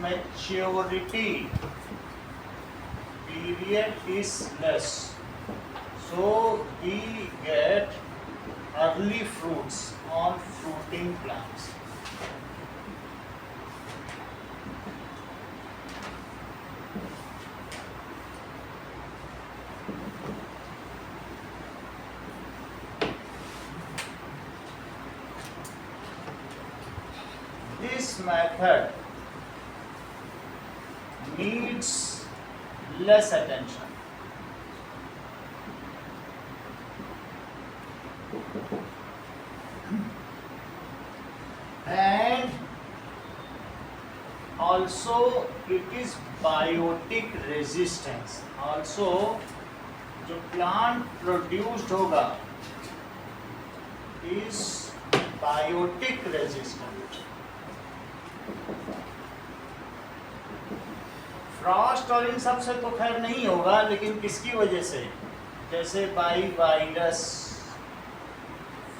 maturity period is less, so we get early fruits on fruiting plants. This method needs less attention. And also it is biotic resistance. Also जो plant produced होगा is biotic resistant. Frost और इन सब से तो खैर नहीं होगा, लेकिन किसकी वजह से, जैसे बाई वायरस,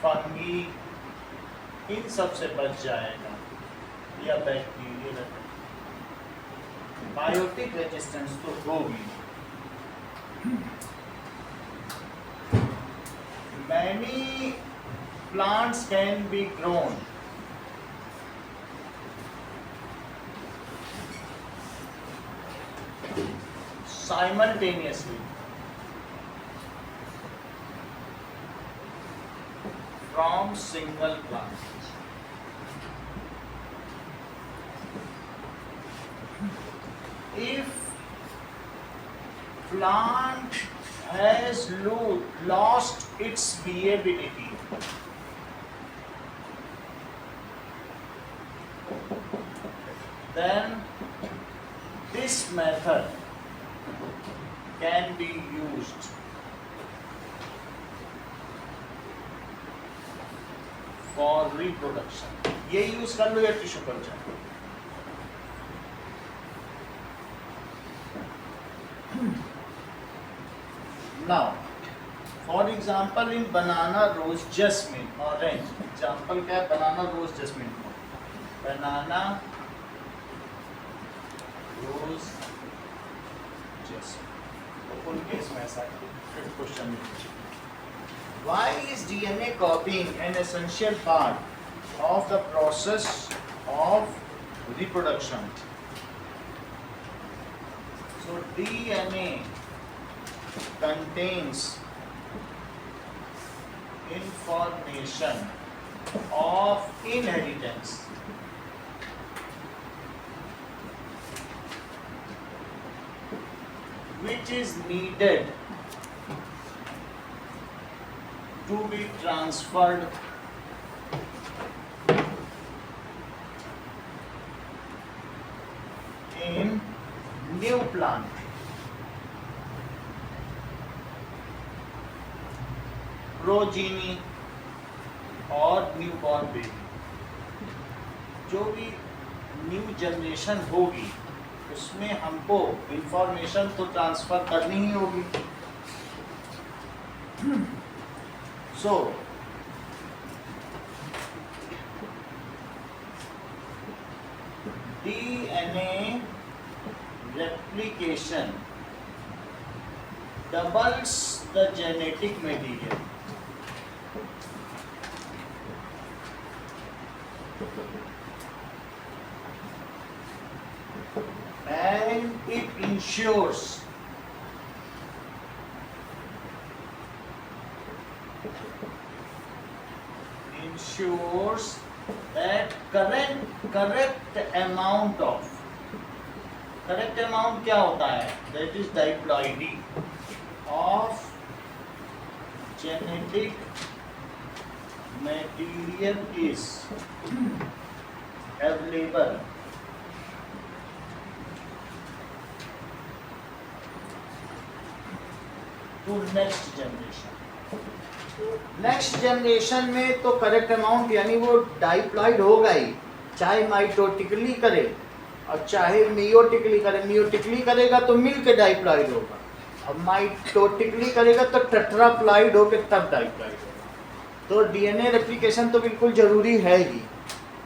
फंगी, इन सब से बच जाएगा, या बैक्टीरियल बायोटिक रेजिस्टेंस तो होगी. Many plants can be grown simultaneously from single plant. If plant has lost its viability, then this method can be used for reproduction. ये यूज कर लो या tissue culture. Now, for example, in banana, rose, jasmine, orange. Example क्या है? Banana, rose, jasmine. Banana, rose, jasmine. तो उन case में ऐसा fifth question में. Why is DNA copying an essential part of the process of reproduction? So DNA contains information of inheritance. Which is needed to be transferred in new plant. Progeny और newborn baby, जो भी new generation होगी उसमें हमको information तो transfer करनी ही होगी. सो DNA replication doubles the genetic material. And it ensures that correct amount of, correct amount क्या होता है, that is diploidy of genetic material is available to next generation. Next generation में तो करेक्ट अमाउंट यानी वो diploid होगा ही, चाहे mitotically करे और चाहे मियोटिकली करे. मियोटिकली करेगा तो मिल के डाइप्लॉइड होगा, और माइटोटिकली करेगा तो टेट्राप्लॉइड होकर तब डाइप्लॉइड होगा. तो डीएनए रेप्लिकेशन तो बिल्कुल ज़रूरी है ही,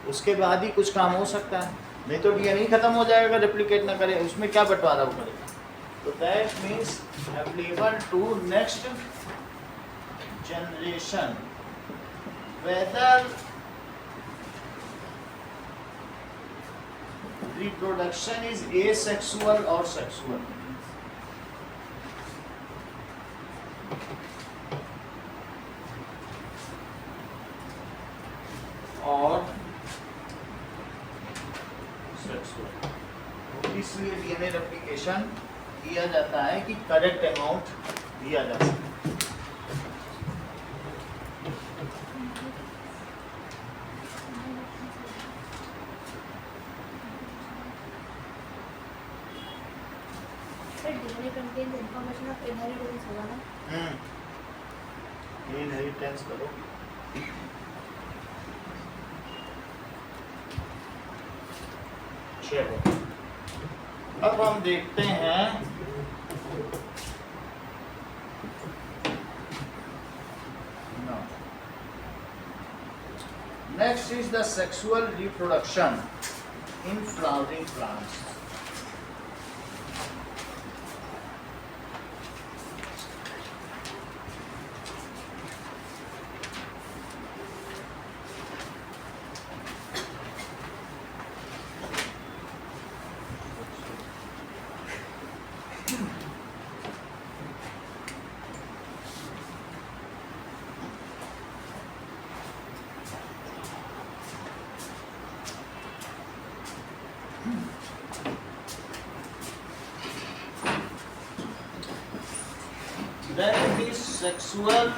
उसके बाद ही कुछ काम हो सकता है. नहीं तो डीएनए खत्म हो जाएगा, रेप्लिकेट ना करे, उसमें क्या बंटवारा वो करेगा। तो that means available to next generation whether reproduction is asexual or sexual. और sexual. तो इसलिए डीएनए रेप्लिकेशन किया जाता है कि करेक्ट अमाउंट दिया जा सके। इन्फॉर्मेशन ऑफ इनहेरिटेंस होगा ना। इनहेरिटेंस करो। चलो अब हम देखते हैं next is the sexual reproduction in flowering plants. That is sexual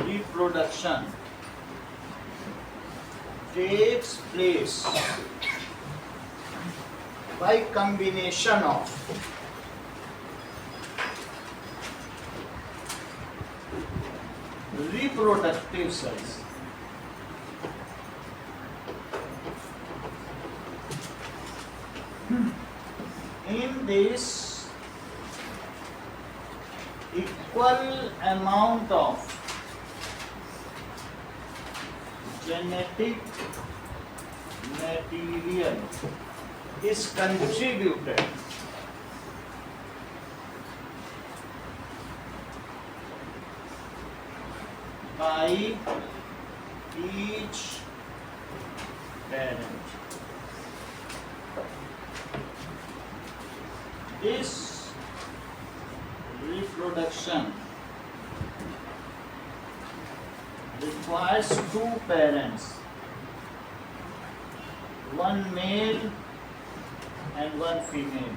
reproduction takes place by combination of reproductive cells. In this equal amount of genetic material is contributed by each parent. This reproduction requires two parents, one male and one female.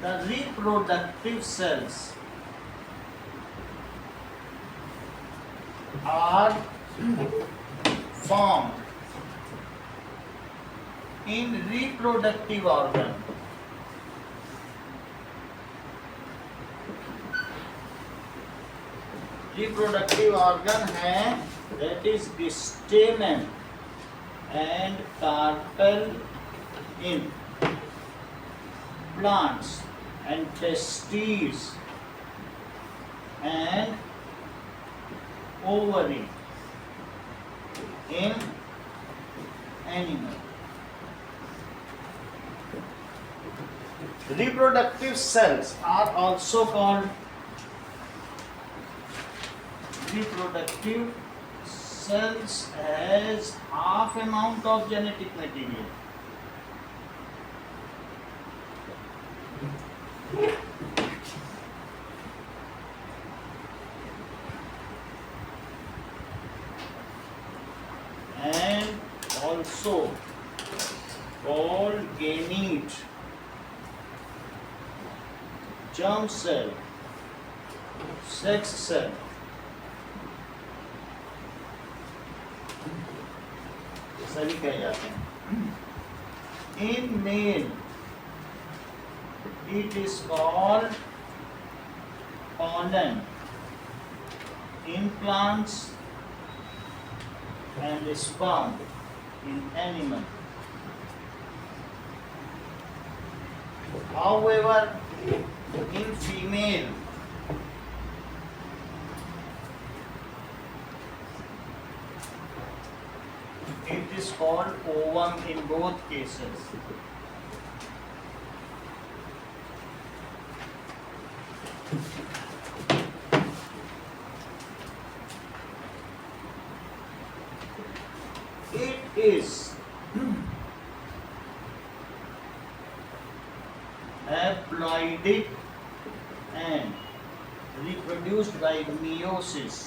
The reproductive cells are formed in reproductive organ. Reproductive organ है that is the stamen and carpel in plants and testes and ovary in animal. Reproductive cells are also called reproductive cells has half amount of genetic material. And also called gamete, germ cell, sex cell. सभी कहे जाते हैं। In male, it is called pollen, implants and sperm in animal. However, in female, is called ovum in both cases. It is haploidic and reproduced by meiosis.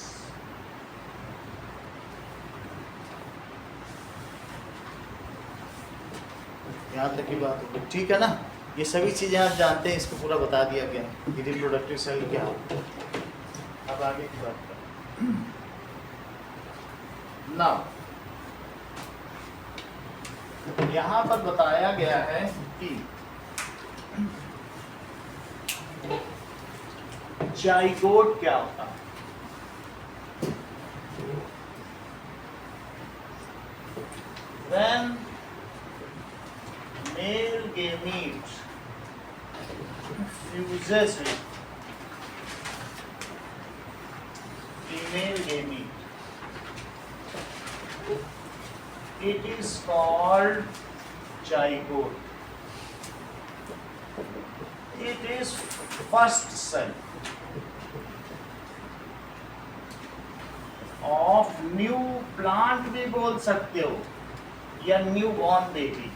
यहाँ तक की बात होगी, ठीक है ना। ये सभी चीजें आप जानते हैं, इसको पूरा बता दिया गया कि रिप्रोडक्टिव सेल क्या होता है। अब आगे की बात करें। नाउ यहाँ पर बताया गया है कि जाइगोट क्या होता है। When male gamete fuses with female gamete, it is called zygote. It is first cell of new plant भी बोल सकते हो, या न्यू बॉर्न बेबी।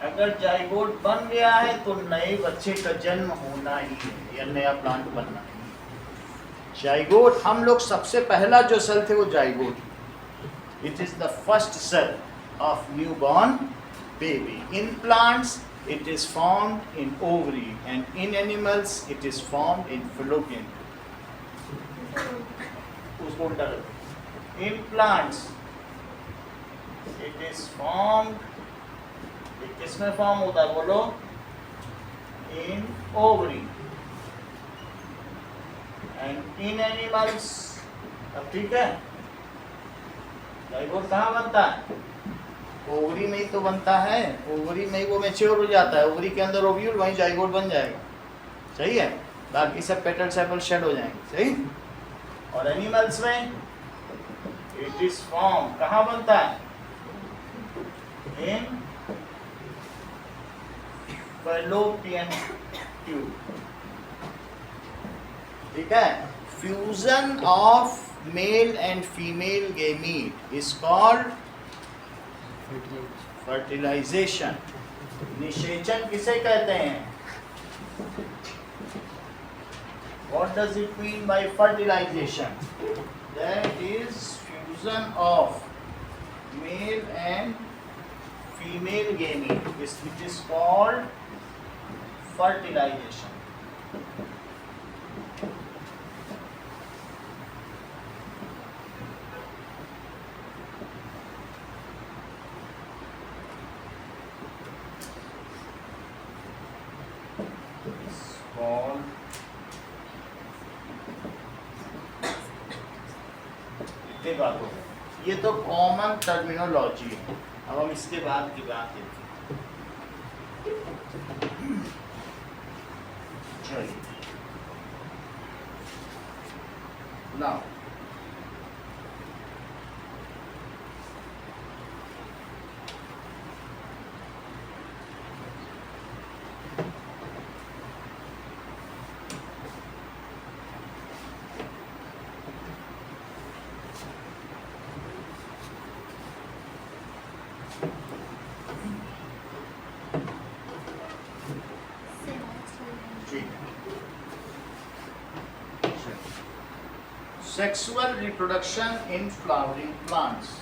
अगर जाइगोट बन गया है तो नए बच्चे का जन्म होना ही है, या नया प्लांट बनना ही। जाइगोट, हम लोग सबसे पहला जो सेल थे वो zygote. It is the first cell of new born baby. In plants it is formed in ovary, and in animals it is formed in fallopian. उसको उल्टा करो। In plants it is formed, किसमें form होता है बोलो? In ovary. And in animals, अब ठीक है, जाइगोट कहाँ बनता है? ओवरी में ही तो बनता है। ओवरी में ही वो मैच्योर हो जाता है, ओवरी के अंदर ओव्यूल, वहीं जाइगोट बन जाएगा। सही है, बाकी सब पेटल सेपल शेड हो जाएंगे। सही। और एनिमल्स में इट इज फॉर्म कहाँ बनता है? In Fallopian tube. ठीक है। Fusion of male and female gamete is called fertilisation. निषेचन किसे कहते हैं? What does it mean by fertilization? That is fusion of male and female gamete. It is called fertilization. बात हो, ये तो कॉमन टर्मिनोलॉजी है। अब हम इसके बाद की बात देखते हैं। चलिए now sexual reproduction in flowering plants.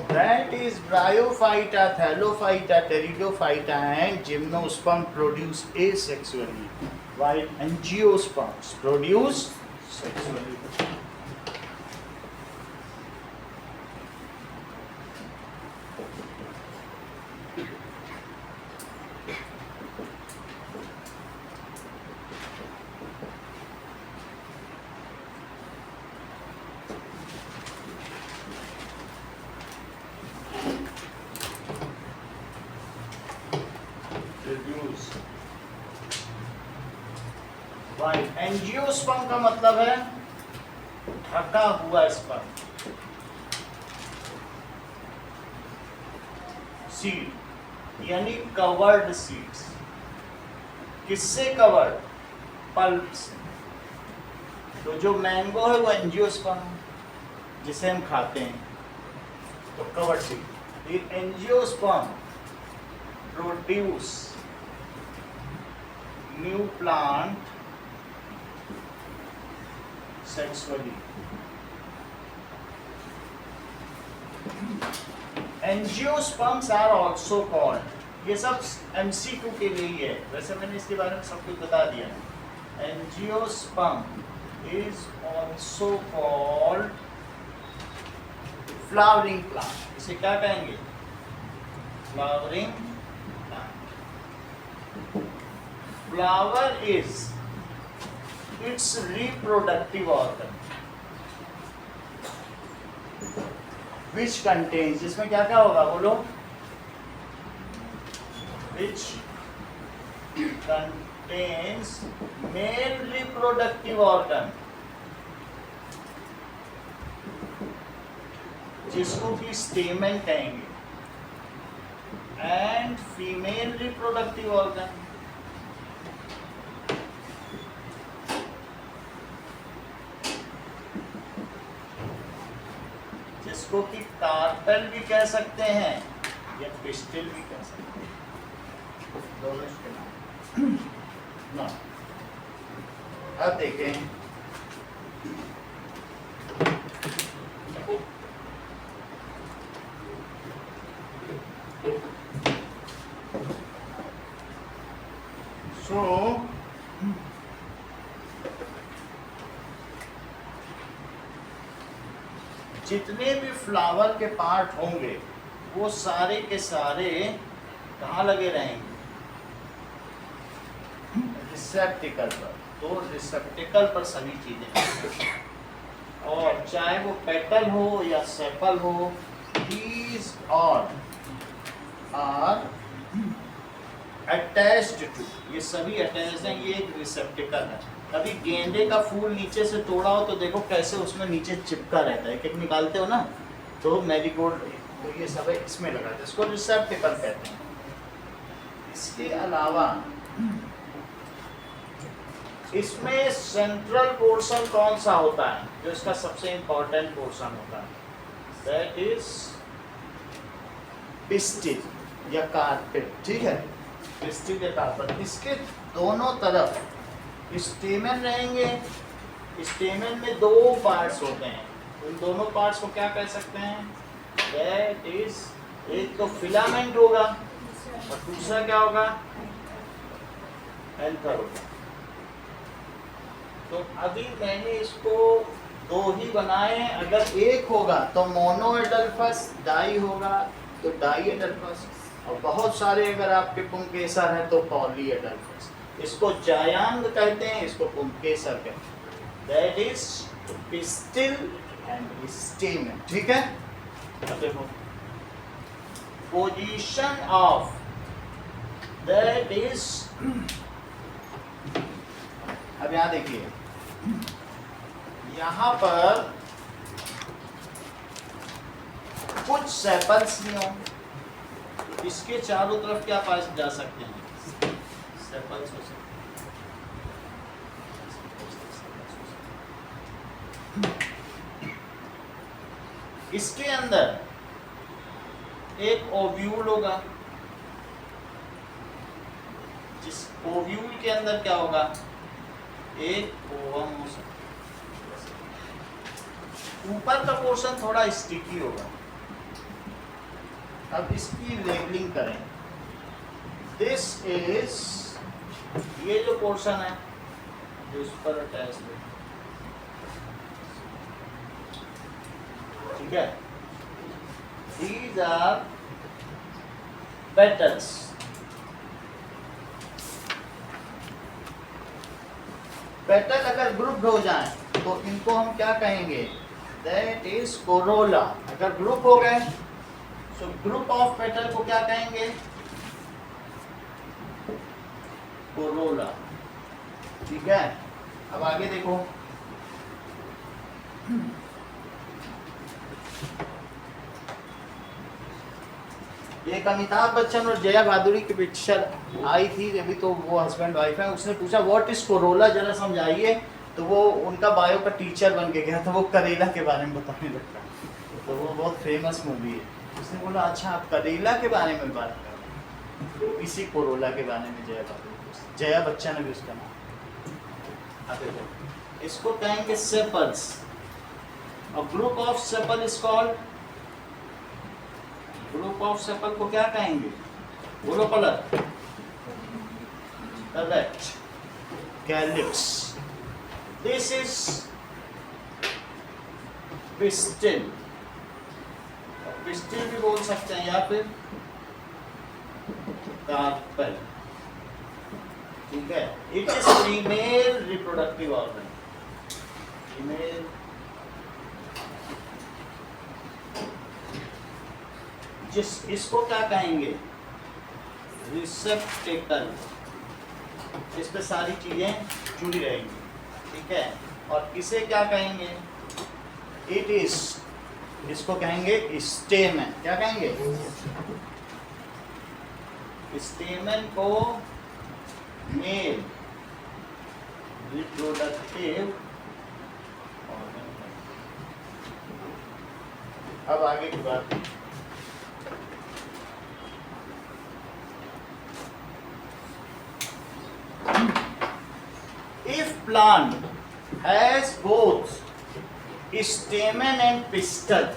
That is Bryophyta, Thallophyta, Pteridophyta and Gymnosperm produce asexually, while Angiosperms produce sexually. White. Angiosperm का मतलब है ढका हुआ स्पर्म। सीड यानी कवर्ड सीड्स। किससे कवर्ड? पल्प से। तो जो मैंगो है वो एंजियोस्पर्म जिसे हम खाते हैं, तो कवर्ड सीड। ये angiosperm produce new plant sexually. Angiosperms are also called, ये सब MCQ के लिए ही है, वैसे मैंने इसके बारे में सब कुछ बता दिया। Angiosperm is also called flowering plant. इसे क्या कहेंगे? Flowering plant. Flower is it's reproductive organ which contains, इसमें क्या क्या होगा बोलो? Which contains male reproductive organ, जिसको कि स्टेमन कहेंगे, एंड फीमेल रिप्रोडक्टिव ऑर्गन जिसको कि कार्पेल भी कह सकते हैं या पिस्टिल भी कह सकते हैं, दोनों इसके नाम ना। अब देखें जितने भी फ्लावर के पार्ट होंगे वो सारे के सारे कहाँ लगे रहेंगे? रिसेप्टिकल पर। तो रिसेप्टिकल पर सभी चीजें, और चाहे वो पेटल हो या सेपल हो, these all are attached to, ये सभी अटैच्ड हैं, ये एक रिसेप्टिकल है। कभी गेंदे का फूल नीचे से तोड़ा हो तो देखो कैसे उसमें नीचे चिपका रहता है, एक एक निकालते हो ना, तो मैरीगोल्ड, तो ये सब इसमें लगा है, इसको रिसेप्टिकल कहते हैं। इसके अलावा इसमें सेंट्रल पोर्शन कौन सा होता है जो इसका सबसे इंपॉर्टेंट पोर्शन होता है? दैट इज पिस्टिल या कार्पेट। ठीक है, पिस्टिल या कार्पेट। इसके दोनों तरफ स्टेमन रहेंगे। स्टेमन में दो पार्ट्स होते हैं, उन दोनों पार्ट्स को क्या कह सकते हैं? दैट इज, एक तो फिलामेंट होगा और दूसरा क्या होगा? एंथर होगा। तो अभी मैंने इसको दो ही बनाए हैं, अगर एक होगा तो मोनो एडल्फस, डाई होगा तो डाई एडल्फस, और बहुत सारे अगर आपके पुंकेसर हैं तो पॉली एडल्फस। इसको जायांग कहते हैं, इसको पुंकेसर कहते हैं। That is pistil and स्टेमन। ठीक है, अब देखो पोजीशन ऑफ, दैट इज, अब यहाँ देखिए, यहाँ पर कुछ सेपल्स नहीं हो, इसके चारों तरफ क्या पास जा सकते हैं? सेपल्स हो सकते हैं। इसके अंदर एक ओव्यूल होगा, जिस ओव्यूल के अंदर क्या होगा? एक ओवम हो सकता है। ऊपर का पोर्शन थोड़ा स्टिकी होगा। अब इसकी लेबलिंग करें। दिस इज, ये जो पोर्शन है जो इस पर अटैच है, ठीक है, these are petals। पेटल अगर ग्रुप हो जाए तो इनको हम क्या कहेंगे? That is Corolla. अगर ग्रुप हो गए तो ग्रुप ऑफ पेटल को क्या कहेंगे? कोरोला। ठीक है, अब आगे देखो, एक अमिताभ बच्चन और जया भादुरी की पिक्चर आई थी अभी, तो वो हस्बैंड वाइफ है, उसने पूछा व्हाट इज कोरोला, जरा समझाइए। तो वो उनका बायो का टीचर बन के गया, तो वो करेला के बारे में बताने लगता। तो वो बहुत फेमस मूवी है। उसने बोला अच्छा आप करेला के बारे में बात कर रहे हैं, इसी कोरोला के बारे में जया भादुरी, जया बच्चन है भी उसका नाम। अब देखो, इसको कहेंगे sepals. A group of sepal is called, group of sepal को क्या कहेंगे? बोलो पलट। Correct, calyx. This is pistil, pistil भी बोल सकते हैं या फिर कार्पेल, ठीक है। It is female reproductive organ, female जिस इसको क्या कहेंगे? रिसेप्टेकल। इस पे सारी चीजें जुड़ी रहेंगी, ठीक है। और इसे क्या कहेंगे? इट इज, इसको कहेंगे स्टेमन। क्या कहेंगे? स्टेमन को मेल रिप्रोडक्टिव। अब आगे की बात, if plant has both stamen and pistil,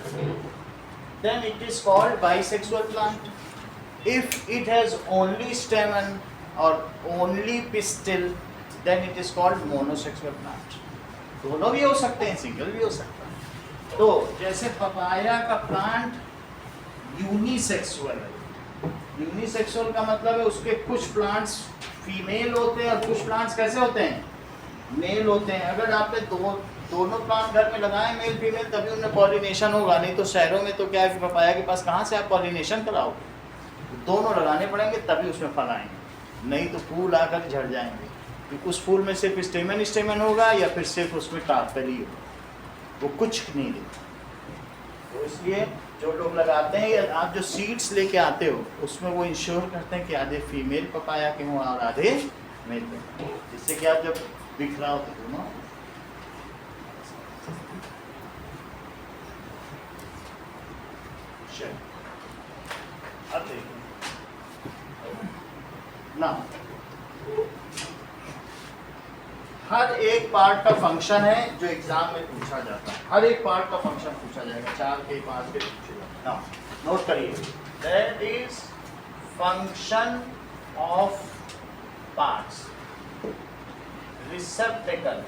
then it is called bisexual plant. If it has only stamen or only pistil, then it is called monosexual plant. दोनों भी हो सकते हैं, सिंगल भी हो सकता है। तो जैसे पपाया का प्लांट यूनिसेक्सुअल है। यूनिसेक्सुअल का मतलब है उसके कुछ प्लांट्स फीमेल होते हैं और कुछ प्लांट्स कैसे होते हैं? मेल होते हैं। अगर आपने दोनों प्लांट घर में लगाए मेल फीमेल, तभी उनमें पॉलिनेशन होगा। नहीं तो शहरों में तो क्या है कि पपाया के पास कहाँ से आप पॉलिनेशन कराओगे? दोनों लगाने पड़ेंगे तभी उसमें फल आएंगे, नहीं तो फूल आकर झड़ जाएंगे। क्योंकि उस फूल में सिर्फ स्टेमन होगा या फिर सिर्फ उसमें कार्पेल ही होगा, वो कुछ नहीं देता। तो इसलिए जो लोग लगाते हैं या आप जो सीड्स लेके आते हो उसमें वो इंश्योर करते हैं कि आधे फीमेल पपाया के हों और आधे मेल, जिससे कि आप जब बिखरा हो तो दोनों। अब देखिए ना, हर एक पार्ट का फंक्शन है जो एग्जाम में पूछा जाता है। हर एक पार्ट का फंक्शन पूछा जाएगा, 4 के 5 के पूछे जाएगा ना। नोट करिए, that is function of parts. Receptacle,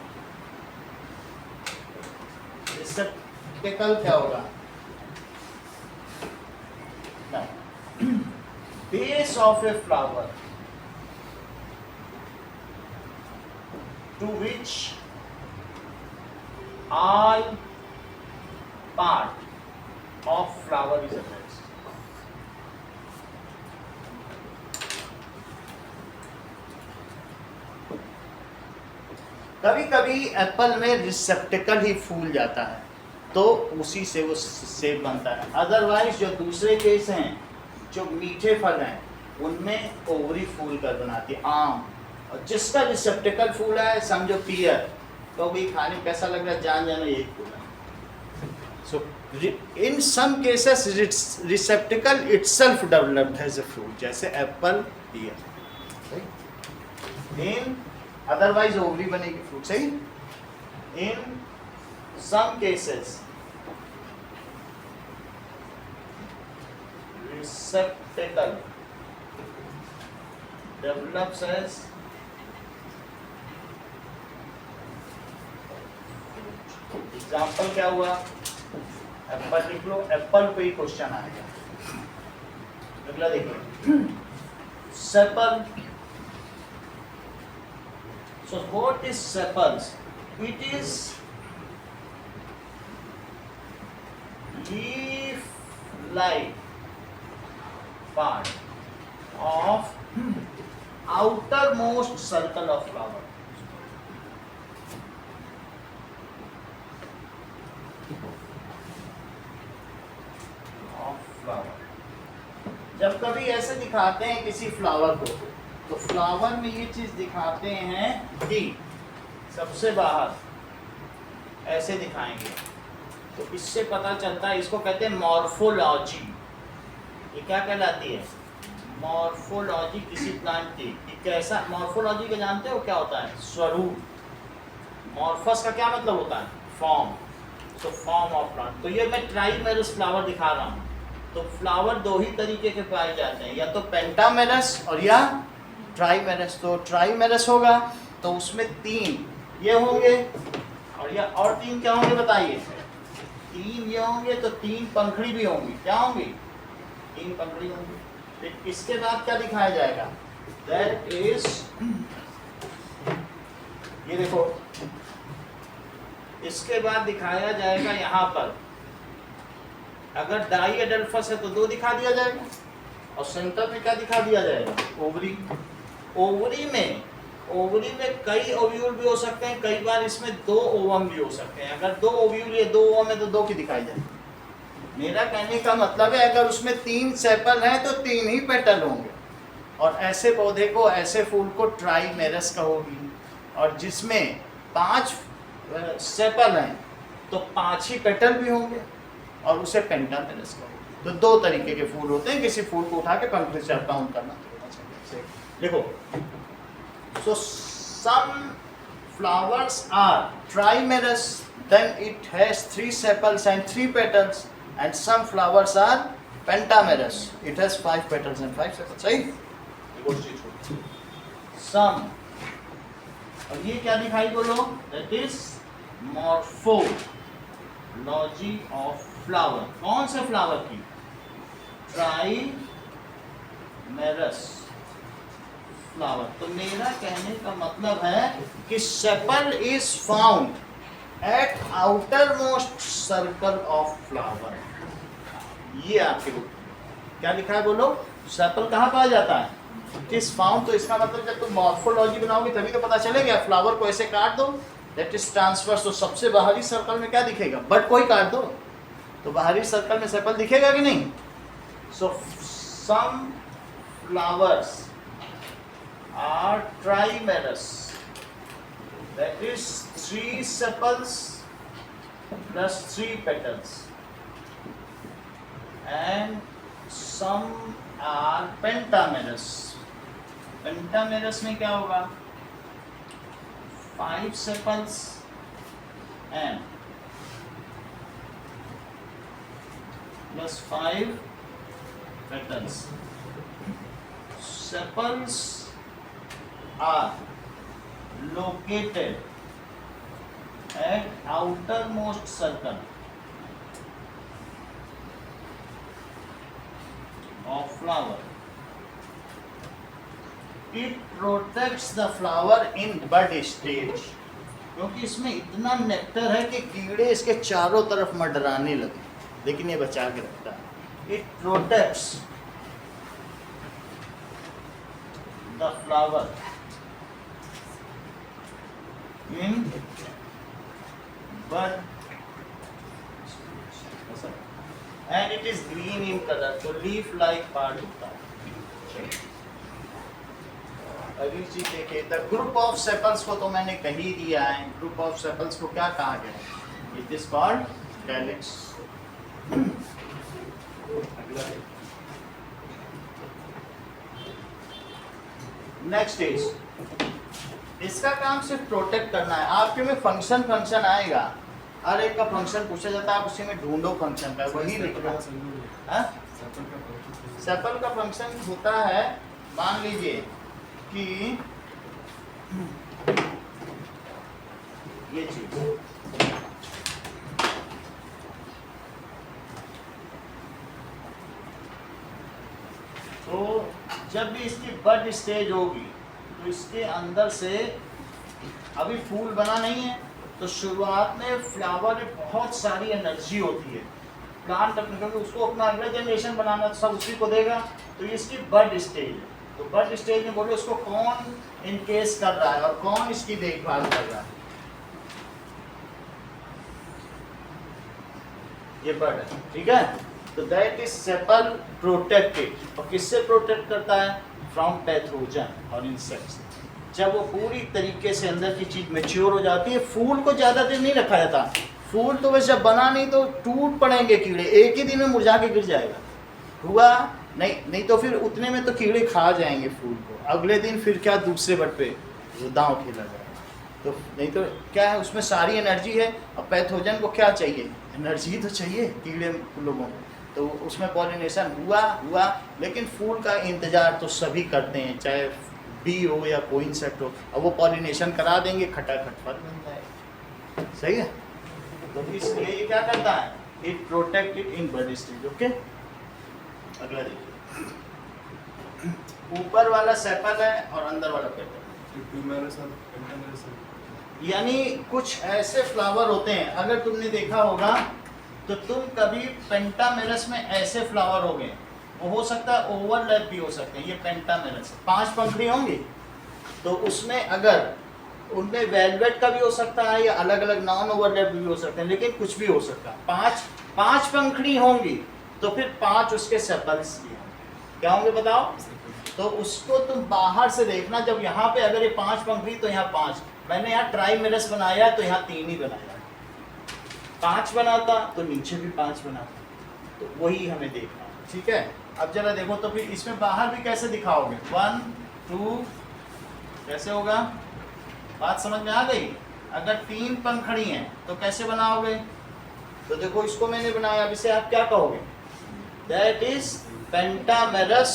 receptacle क्या होगा? Base of a flower to which all part of flower is attached. कभी कभी एप्पल में रिसेप्टिकल ही फूल जाता है तो उसी से वो सेब बनता है। अदरवाइज जो दूसरे केस हैं, जो मीठे फल हैं, उनमें ओवरी फूल कर बनाती है, आम। और जिसका रिसेप्टिकल फूल है, समझो पियर, तो भी खाने में कैसा लग रहा है? जान जाना यही फूल है। So in some cases receptacle itself developed as a fruit, जैसे apple, pear. In otherwise ovary बनेगी फ्रूट, सही। In some cases receptacle develops as example क्या हुआ? एप्पल लिख लो, एप्पल पे ही क्वेश्चन आएगा। अगला देखिए, sepal. So what is sepals? It is leaf like part of outermost circle of flower. जब कभी ऐसे दिखाते हैं किसी फ्लावर को, तो फ्लावर में ये चीज दिखाते हैं कि सबसे बाहर ऐसे दिखाएंगे, तो इससे पता चलता है, इसको कहते हैं मॉर्फोलॉजी। ये क्या कहलाती है? मॉर्फोलॉजी किसी प्लांट की कि कैसा, मॉर्फोलॉजी के जानते हो क्या होता है? स्वरूप। मॉर्फस का क्या मतलब होता है? फॉर्म। तो फॉर्म ऑफ प्लांट। तो ये मैं ट्राइमेरस फ्लावर दिखा रहा हूँ। तो फ्लावर दो ही तरीके के पाए जाते हैं, या तो पेंटामेरस और या ट्राइमेरस। तो ट्राइमेरस होगा तो उसमें 3 ये होंगे, और 3 क्या होंगे बताइए? 3 ये होंगे, तो 3 पंखड़ी भी होंगी। क्या होंगी? 3 पंखड़ी होंगी। फिर इसके बाद क्या दिखाया जाएगा? दैट इज, ये देखो, इसके बाद दिखाया जाएगा यहाँ पर, अगर डाई एडल्फस है तो 2 दिखा दिया जाएगा, और सेंटर में क्या दिखा दिया जाएगा? ओवरी। ओवरी में कई ओव्यूल भी हो सकते हैं, कई बार इसमें 2 ओवम भी हो सकते हैं। अगर 2 ओव्यूल या 2 ओवम है तो 2 की दिखाई जाएगी। मेरा कहने का मतलब है अगर उसमें 3 सेपल हैं तो 3 ही पेटल होंगे, और ऐसे पौधे को, ऐसे फूल को ट्राइमेरस कहोगी। और जिसमें 5 सेपल हैं तो 5 ही पेटल भी होंगे, और उसे पेंटामेरस कहोगे। तो 2 तरीके के फूल होते हैं, किसी फूल को उठा के पंखड़ी से काउंट करना। देखो, so some flowers are trimerous, then it has 3 sepals and 3 petals, and some flowers are pentamerous, it has 5 petals and 5 sepals. सही? Some, और ये क्या दिखाई बोलो? That is morphology of flower. कौन से फ्लावर की? ट्राइमेरस फ्लावर। तो मेरा कहने का मतलब है कि sepal is found at outer most circle of flower. ये आपके क्या लिखा है बोलो? सेपल कहाँ पाया जाता है? It is found. तो इसका मतलब जब तुम मॉर्फोलॉजी बनाओगे तभी तो पता चलेगा। फ्लावर को ऐसे काट दो, दैट इज ट्रांसवर्स, तो सबसे बाहरी सर्कल में क्या दिखेगा? बट कोई काट दो तो बाहरी सर्कल में सेपल दिखेगा कि नहीं? So some flowers are trimerous, that is 3 sepals plus 3 petals, and some are pentamerous. Pentamerous में क्या होगा? 5 sepals and plus 5 petals. Sepals are located at outermost circle of flower. It protects the flower in bud stage. क्योंकि इसमें इतना nectar है कि कीड़े इसके चारों तरफ मंडराने लगे, लेकिन ये बचा के रखता है। It protects the flower in bud and it is green in color, तो leaf like part होता है। अगली चीज देखिए, द ग्रुप ऑफ सेपल्स को तो मैंने कही दिया है। ग्रुप ऑफ सेपल्स को क्या कहा गया? It is called calyx. Next is, इसका काम सिर्फ प्रोटेक्ट करना है। आपके में फंक्शन आएगा, हर एक का फंक्शन पूछा जाता है, आप उसी में ढूंढो फंक्शन का, वही लिखना। सेपल का फंक्शन होता है, मान लीजिए कि ये चीज, तो जब भी इसकी बड स्टेज होगी तो इसके अंदर से, अभी फूल बना नहीं है, तो शुरुआत में फ्लावर में बहुत सारी एनर्जी होती है। प्लांट अपने, क्योंकि उसको अपना अगला जनरेशन बनाना सब उसी को देगा, तो ये इसकी बड स्टेज है। तो बड स्टेज में बोलो उसको कौन इनकेस कर रहा है और कौन इसकी देखभाल कर रहा है? ये बड है, ठीक है। तो दैट इज सेपल प्रोटेक्टेड। और किससे प्रोटेक्ट करता है? फ्रॉम पैथोजन और इंसेक्ट्स। जब वो पूरी तरीके से अंदर की चीज मैच्योर हो जाती है, फूल को ज्यादा देर नहीं रखा जाता। फूल तो बस जब बना नहीं तो टूट पड़ेंगे कीड़े, एक ही दिन में मुरझा के गिर जाएगा। हुआ नहीं तो फिर उतने में तो कीड़े खा जाएंगे फूल को, अगले दिन फिर क्या दूसरे बट पे वो दांव खेला जाएगा। तो नहीं तो क्या है, उसमें सारी एनर्जी है। और पैथोजन को क्या चाहिए? एनर्जी तो चाहिए कीड़े लोगों को। तो उसमें पॉलिनेशन हुआ, लेकिन फूल का इंतजार तो सभी करते हैं, चाहे बी हो या कोई इंसेक्ट हो, और वो पॉलिनेशन करा देंगे, खटाखट फल बन जाएगा। सही है। तो इसलिए ये क्या करता है? It protect it in bud stage. Okay, अगला देखिए। ऊपर वाला सेपल है और अंदर वाला पेटल। यानी कुछ ऐसे फ्लावर होते हैं, अगर तुमने देखा होगा तो तुम कभी पेंटामेरस में ऐसे फ्लावर हो गए, वो हो सकता है ओवरलैप भी हो सकते हैं। ये पेंटामेरस 5 पंखड़ी होंगी, तो उसमें अगर उनमें वेलवेट का भी हो सकता है या अलग अलग नॉन ओवरलैप भी हो सकते हैं, लेकिन कुछ भी हो सकता है। 5 पंखड़ी होंगी तो फिर 5 उसके सेपल्स भी होंगे। क्या होंगे बताओ? तो उसको तुम बाहर से देखना, जब यहाँ पे अगर ये 5 पंखड़ी तो यहाँ 5, मैंने यहाँ ट्राइमेरस बनाया तो यहाँ 3 ही बनाया। 5 बनाता तो नीचे भी 5 बनाता, तो वही हमें देखना है। ठीक है, अब जरा देखो तो फिर इसमें बाहर भी कैसे दिखाओगे? 1 2 कैसे होगा? बात समझ में आ गई? अगर 3 पंखड़ी हैं तो कैसे बनाओगे? तो देखो इसको मैंने बनाया, अब इसे आप क्या कहोगे? That is pentamerous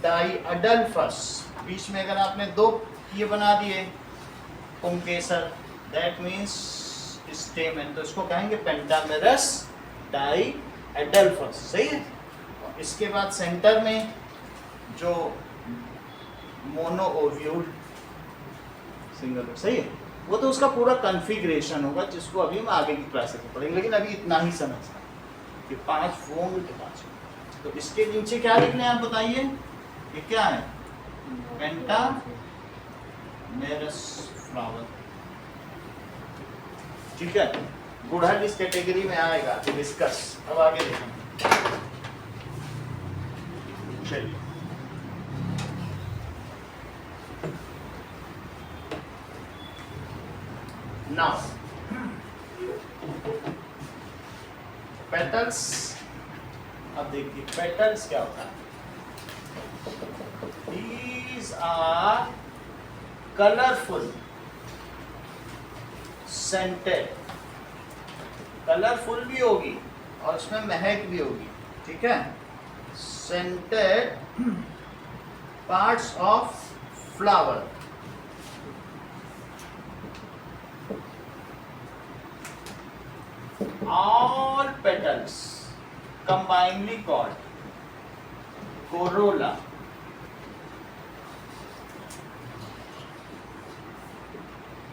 diadelphous. बीच में अगर आपने 2 ये बना दिए पुंकेसर, दैट मीन्स स्टेमन, तो इसको कहेंगे पेंटामेरस डाइअडल्फस। सही है। इसके बाद सेंटर में जो मोनोओव्यूल सिंगल, सही है, वो तो उसका पूरा कॉन्फ़िगरेशन होगा, जिसको अभी हम आगे की क्लास में पढ़ेंगे, लेकिन अभी इतना ही समझना कि 5 होंगे तो 5। तो इसके नीचे क्या लिखने हैं आप बताइए? ये क्या है? Pentamerous flower. ठीक है, गुड़हल इस कैटेगरी में आएगा। डिस्कस अब आगे देखेंगे। चलिए, नाउ पेटल्स। अब देखिए पेटल्स क्या होता है। These are colorful, scented। Colourful भी होगी और उसमें महक भी होगी। ठीक है, scented parts of flower। All petals combinedly called corolla।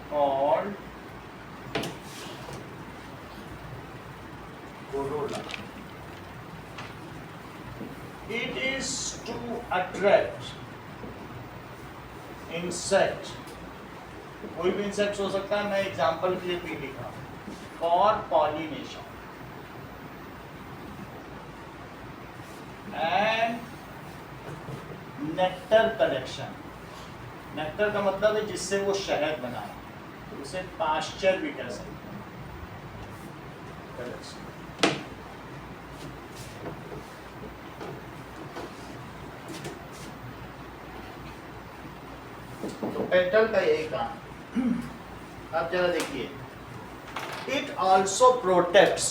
Called corolla। It is to attract insect। कोई भी इंसेक्ट हो सकता है, मैं एग्जांपल के लिए भी लिखा, for pollination and nectar collection. Nectar का मतलब है जिससे वो शहद बनाए, तो उसे पास्चर भी कह सकते हैं। तो पेटल का यही काम। अब जरा देखिए, it also protects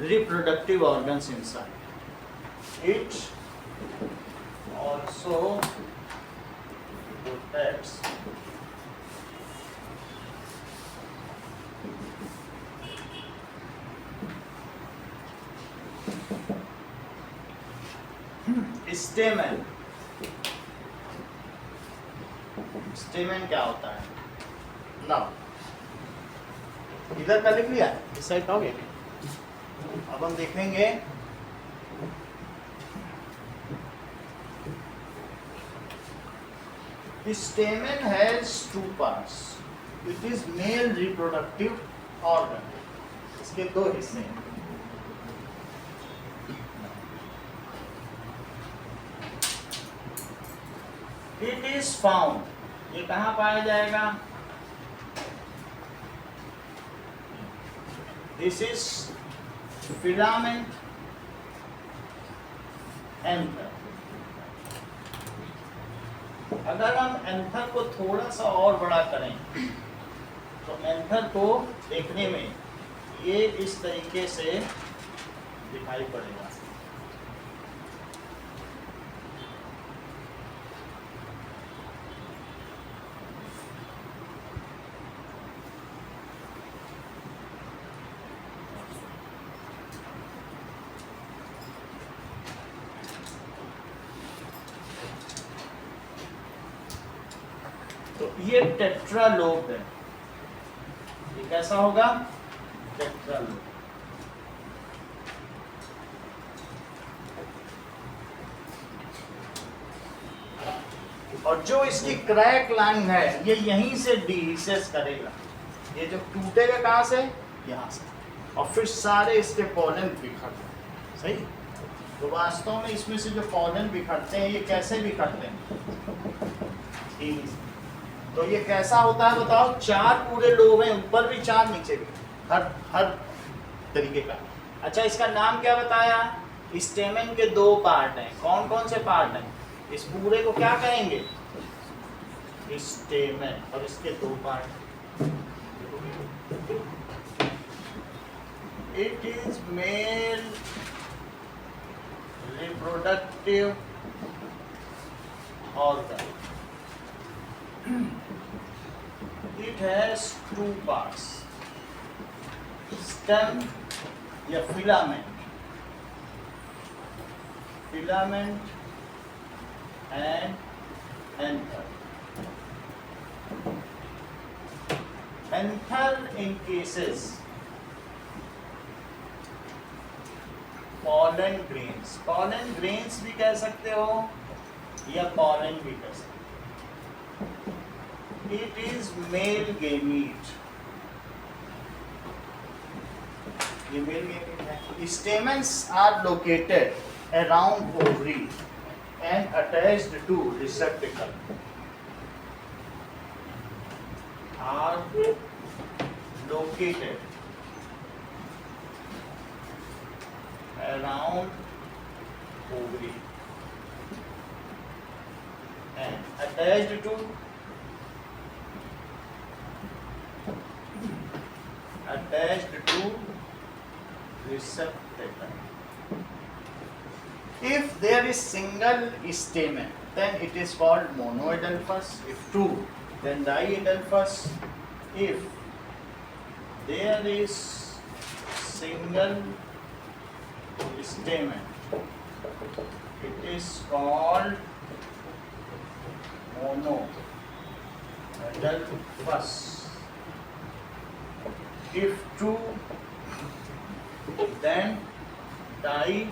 reproductive organs inside. It also protects स्टेमन। स्टेमन क्या होता है? नाउ इधर का लिख लिया, इस साइड का हो गया। अब हम देखेंगे stamen has 2 parts। It is male reproductive organ। इसके 2 हिस्से हैं। इट इज फाउंड, ये कहाँ पाया जाएगा? This is filament anther. अगर हम एंथर को थोड़ा सा और बड़ा करें तो एंथर को देखने में ये इस तरीके से दिखाई पड़ेगा। तो ये टेट्रालोब है। ये कैसा होगा? टेट्रालोब। और जो इसकी क्रैक लाइन है ये यहीं से डिसेस करेगा। ये जो टूटेगा कहाँ से? यहाँ से। और फिर सारे इसके पॉलन बिखरते हैं। सही? तो वास्तव में इसमें से जो पॉलन बिखरते हैं ये कैसे बिखरते हैं? तो ये कैसा होता है बताओ? 4 पूरे लोब हैं, ऊपर भी 4 नीचे भी, हर तरीके का। अच्छा, इसका नाम क्या बताया? स्टेमन के 2 पार्ट हैं। कौन कौन से पार्ट हैं? इस पूरे को क्या कहेंगे? स्टेमन। और इसके 2 part. It is male reproductive organ. It has 2 parts, stem या filament and anther. Anther in cases pollen grains भी कह सकते हो या pollen भी कह सकते हो। It is male gamete. ये male gamete है। Stamens are located around ovary and attached to receptacle. Are located around ovary and attached to receptacle. If there is single stamen, then it is called monoadelphous. If 2, then diadelphous. If there is single stamen, it is called monoadelphous. If 2, then diadelphous.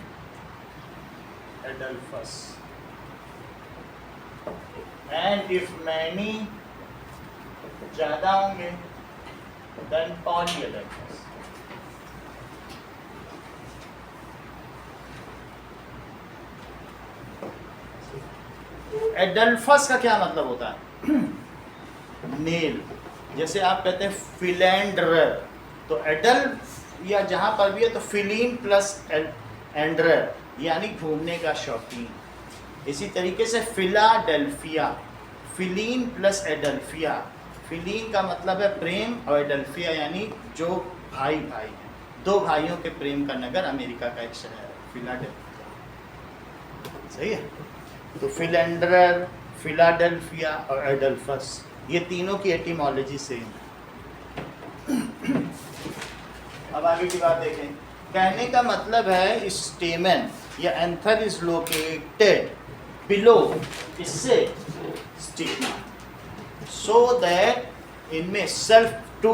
And if many ज़्यादा होंगे then polyadelphous. Adelphous का क्या मतलब होता है? Mail. जैसे आप कहते हैं फिलेंड्रर, तो एडल्फ या जहाँ पर भी है तो फिलीन प्लस एंड्रर यानी घूमने का शौकीन। इसी तरीके से फिलाडेल्फिया, फिलीन प्लस एडल्फिया। फिलीन का मतलब है प्रेम और एडल्फिया यानी जो भाई भाई हैं। 2 भाइयों के प्रेम का नगर अमेरिका का एक शहर है फिलाडेल्फिया। सही है? तो फिलेंड्रर, फिलाडेल्फिया और एडल्फस, ये तीनों की एटिमोलॉजी सेम है। अब आगे की बात देखें। कहने का मतलब है स्टेमन या एंथर इज लोकेटेड बिलो, इससे स्टिग्मा, सो दैट इनमें self to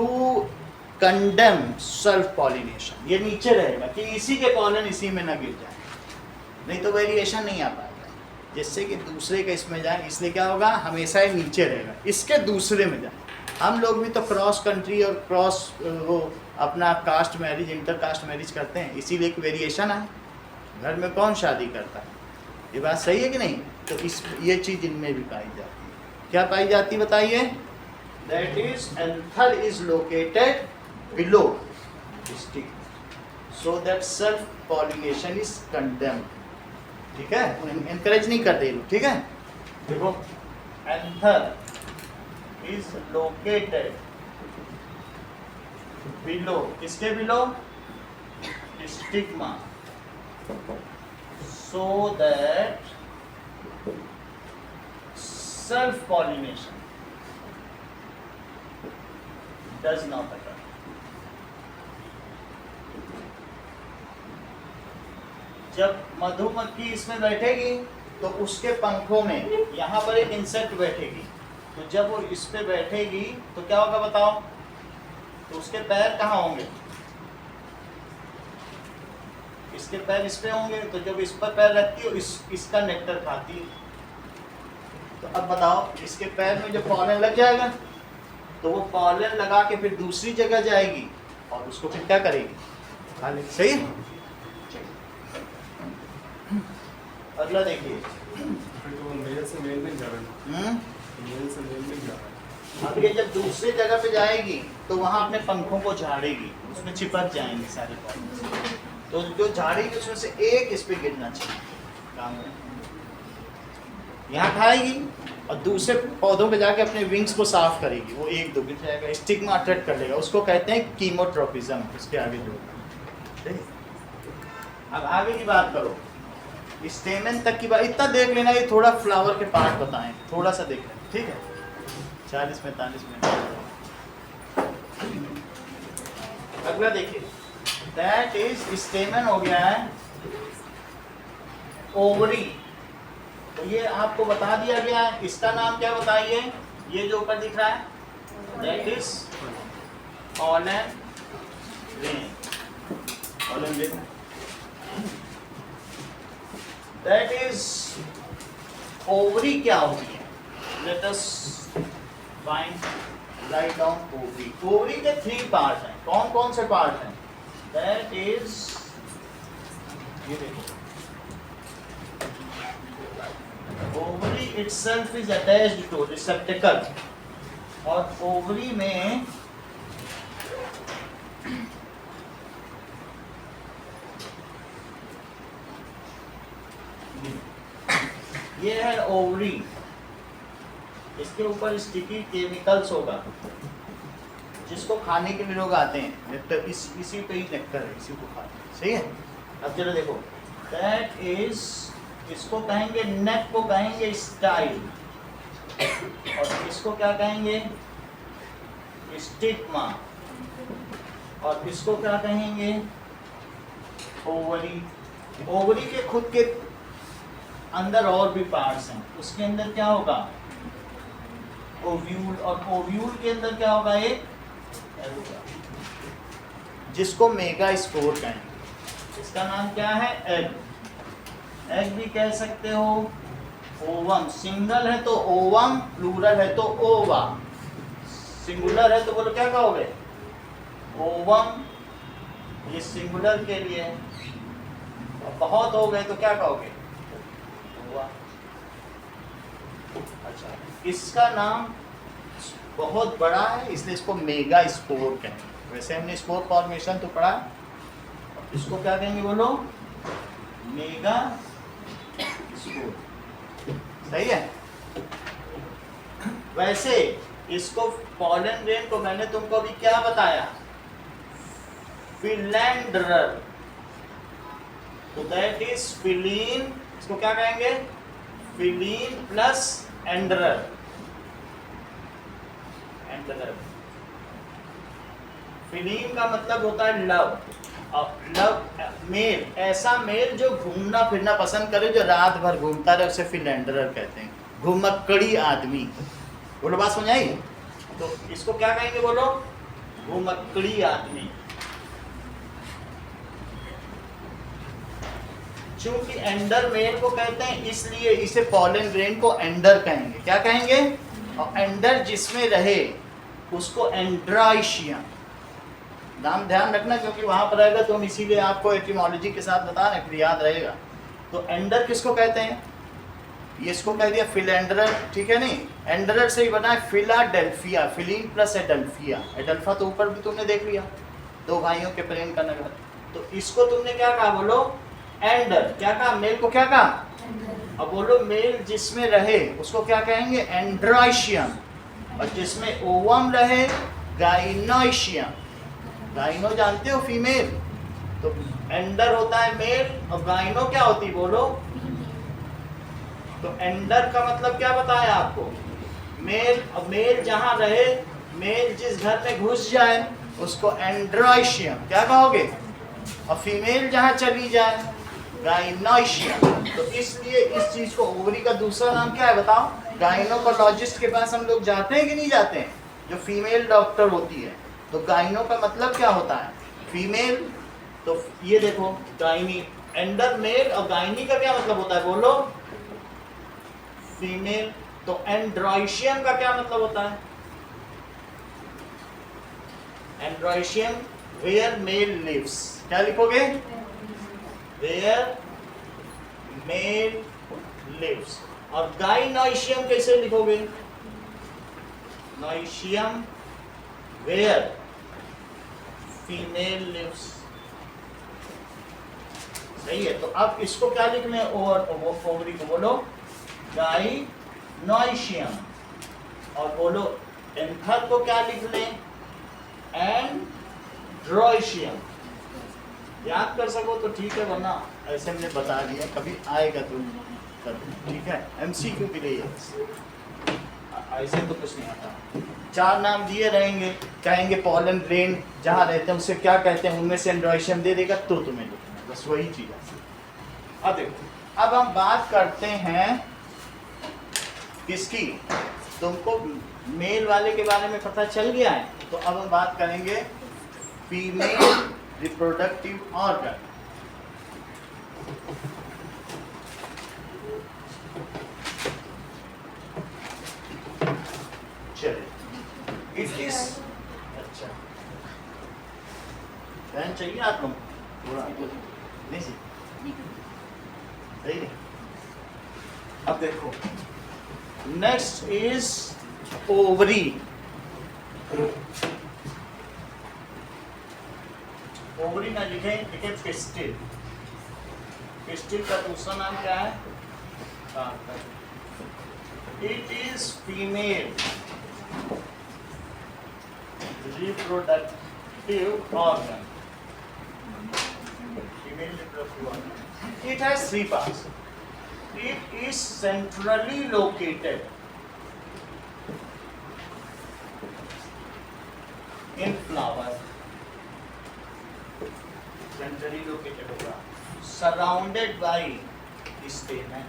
condemn self pollination. ये नीचे रहेगा कि इसी के पॉलन इसी में ना गिर जाए, नहीं तो वेरिएशन नहीं आ पाएगा। जिससे कि दूसरे के इसमें जाए, इसलिए क्या होगा? हमेशा ही नीचे रहेगा, इसके दूसरे में जाए। हम लोग भी तो क्रॉस कंट्री और क्रॉस वो अपना caste marriage, inter caste marriage करते हैं, इसीलिए कि वेरिएशन है। घर में कौन शादी करता है? ये बात सही है कि नहीं? तो इस ये चीज़ इनमें भी पाई जाती है। क्या पाई जाती है बताइए? That is anther is located below stick so that self pollination is condemned. ठीक है, एनकरेज नहीं कर रहे लोग। ठीक है, देखो एंथर इज लोकेटेड बिलो, किसके below? Stigma, so that self pollination does not occur. जब मधुमक्खी इसमें बैठेगी तो उसके पंखों में यहाँ पर एक इंसेक्ट बैठेगी, तो जब वो इस पे बैठेगी तो क्या होगा बताओ? तो उसके पैर कहाँ होंगे? इसके पैर इस पे होंगे, तो जब इस पर पैर रखती है इसका नेक्टर खाती है। तो अब बताओ, इसके पैर में जब पॉलन लग जाएगा तो वो पॉलन लगा के फिर दूसरी जगह जाएगी और उसको फिर क्या करेगी? खा लेगी। सही है? अगला देखिए, मेल से मेल में जा रहा है, मेल से मेल में जा रहा है। अब ये जब दूसरी जगह पे जाएगी तो वहां अपने पंखों को झाड़ेगी, उसमें चिपक जाएंगे सारे पॉलन। तो जो झाड़ेगी उसमें से एक इस पे गिरना चाहिए, काम है। यहाँ खाएगी और दूसरे पौधों पे जाके अपने विंग्स को साफ करेगी, वो एक दो गिर जाएगा, स्टिग्मा अट्रैक्ट कर लेगा, उसको कहते हैं कीमोट्रोपिज्म। इसके आगे जो अब आगे की बात करो, स्टेमन तक की बात इतना देख लेना, ये थोड़ा फ्लावर के पार्ट बताएं, थोड़ा सा देख लें। ठीक है, 40-45 मिनट। अगला देखिए, दैट इज स्टेमन हो गया है ओवरी। तो ये आपको बता दिया गया है, इसका नाम क्या बताइए? ये जो ऊपर दिख रहा है that is pollen grain. Pollen grain that is ovary क्या होती है? Let us find, write down ovary. Ovary के 3 पार्ट हैं। कौन कौन से पार्ट हैं? दैट इज, ये देखो, ovary itself is attached to receptacle, और ओवरी में ये है ओवरी, इसके ऊपर स्टिकी केमिकल्स होगा जिसको खाने के लिए लोग आते हैं। नेक्टर इसी पे ही नेक्टर है, इसी को खाते हैं। सही है? अब चलो देखो, दैट इज, इसको कहेंगे, नेक को कहेंगे स्टाइल, और इसको क्या कहेंगे? स्टिग्मा, और इसको क्या कहेंगे? ओवरी। ओवरी के खुद के अंदर और भी पार्ट्स हैं, उसके अंदर क्या होगा? ओव्यूल, और ओव्यूल के अंदर क्या होगा? एक जिसको मेगा स्पोर कहेंगे। इसका नाम क्या है? एग। एग भी कह सकते हो, ओवम। सिंगल है तो ओवम, प्लूरल है तो ओवा। सिंगुलर है तो बोलो क्या कहोगे? ओवम, ये सिंगुलर के लिए है। और बहुत हो गए तो क्या कहोगे? ओवा। अच्छा, इसका नाम बहुत बड़ा है इसलिए इसको मेगा स्पोर कहेंगे। वैसे हमने स्पोर फॉर्मेशन तो पढ़ा, इसको क्या कहेंगे बोलो? Mega spore. सही है? वैसे इसको पॉलन ग्रेन को मैंने तुमको अभी क्या बताया? फिलेंड्रर। तो दैट इज फिलीन, इसको क्या कहेंगे? फिलीन प्लस एंड्रर। फिलीन का मतलब होता है लव, और लव मेल, ऐसा मेल जो घूमना फिरना पसंद करे, जो रात भर घूमता रहे, उसे फिलेंडरर कहते हैं। घुमक्कड़ी आदमी। बोलो, बात समझ आई? तो इसको क्या कहेंगे बोलो? घुमक्कड़ी आदमी। चूंकि एंडर मेल को कहते हैं इसलिए इसे पॉलन ग्रेन को एंडर कहेंगे। क्या कहेंगे? और एंडर जिसमें रहे उसको एंड्राइशिया। नाम ध्यान रखना क्योंकि वहां पर रहेगा तो हम इसीलिए आपको एटिमोलॉजी के साथ बता रहे हैं, फिर याद रहेगा। तो एंडर किसको कहते हैं? ये इसको कह दिया फिलेंड्रल, ठीक है नहीं, एंडरर से ही बना है फिलाडेल्फिया, फिलीन प्लस एडल्फिया, एडल्फा तो ऊपर भी तुमने देख लिया, दो भाइयों के प्रेम का नगर। तो इसको तुमने क्या कहा, बोलो एंडर, क्या कहा, मेल को क्या कहा, अब बोलो मेल जिसमें रहे उसको क्या कहेंगे, एंड्राइशियम, और जिसमें ओवम रहे गाइनोइशियम। गाइनो जानते हो, फीमेल, तो एंडर होता है मेल और गाइनो क्या होती है, बोलो। तो एंडर का मतलब क्या बताया आपको, मेल, और मेल जहां रहे, मेल जिस घर में घुस जाए उसको एंड्राइशियम क्या कहोगे, और फीमेल जहां चली जाए गाइनोइशियम। तो इसलिए इस चीज को, ओवरी का दूसरा नाम क्या है बताओ, गाइनोकोलॉजिस्ट के पास हम लोग जाते हैं कि नहीं जाते हैं, जो फीमेल डॉक्टर होती है। तो गाइनो का मतलब क्या होता है, फीमेल। तो ये देखो गाइनी, एंडर मेल, और गाइनी का क्या मतलब होता है, बोलो फीमेल। तो एंड्राइशियम का क्या मतलब होता है, एंड्राइशियम वेयर मेल लिव्स, क्या लिखोगे, वेयर मेल लिव्स। और गाइनोइशियम कैसे लिखोगे, नोइशियम वेयर फीमेल लिव्स, सही है। तो अब इसको क्या लिख लें, और ओवरी को बोलो गाइनोइशियम, और बोलो एंथर को क्या लिख लें, एंड्रोइशियम। याद कर सको तो ठीक है, वरना ऐसे हमने बता दिया, कभी आएगा तो ठीक है, एमसीक्यू के लिए ऐसे तो कुछ नहीं आता। चार नाम दिए रहेंगे, कहेंगे पॉलन ग्रेन जहाँ रहते हैं उसे क्या कहते हैं, उनमें से एंड्रोइशियम दे देगा तो तुम्हें लिखना, बस वही चीज है। अब देखो, अब हम बात करते हैं किसकी, तुमको मेल वाले के बारे में पता चल गया है, तो अब हम बात करेंगे फीमेल रिप्रोडक्टिव ऑर्गन। चलिए, इट इज, अच्छा बहन चाहिए आपको थोड़ा, नहीं सही है। अब देखो, नेक्स्ट इज ओवरी। ओवरी ना लिखे, लिखे पिस्टिल। पिस्टिल का दूसरा नाम क्या है, it is female reproductive organ. Female reproductive organ, it has 3 parts. It is centrally located in flower. Centrally located होगा, surrounded by stamen.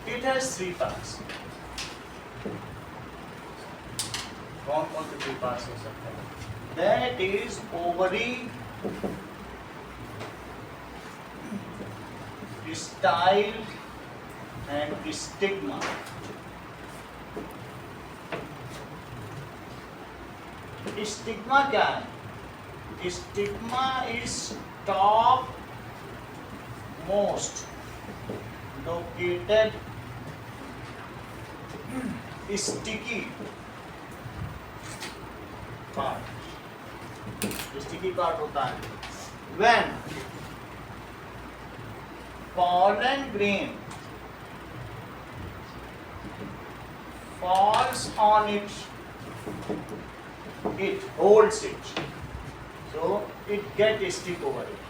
It has 3 parts. कौन से 3 parts हो सकते हैं? That is ovary, style and stigma. Stigma क्या है? Stigma is top most located sticky part. Sticky part होता है when pollen grain falls on it, it holds it, so it get stick over it,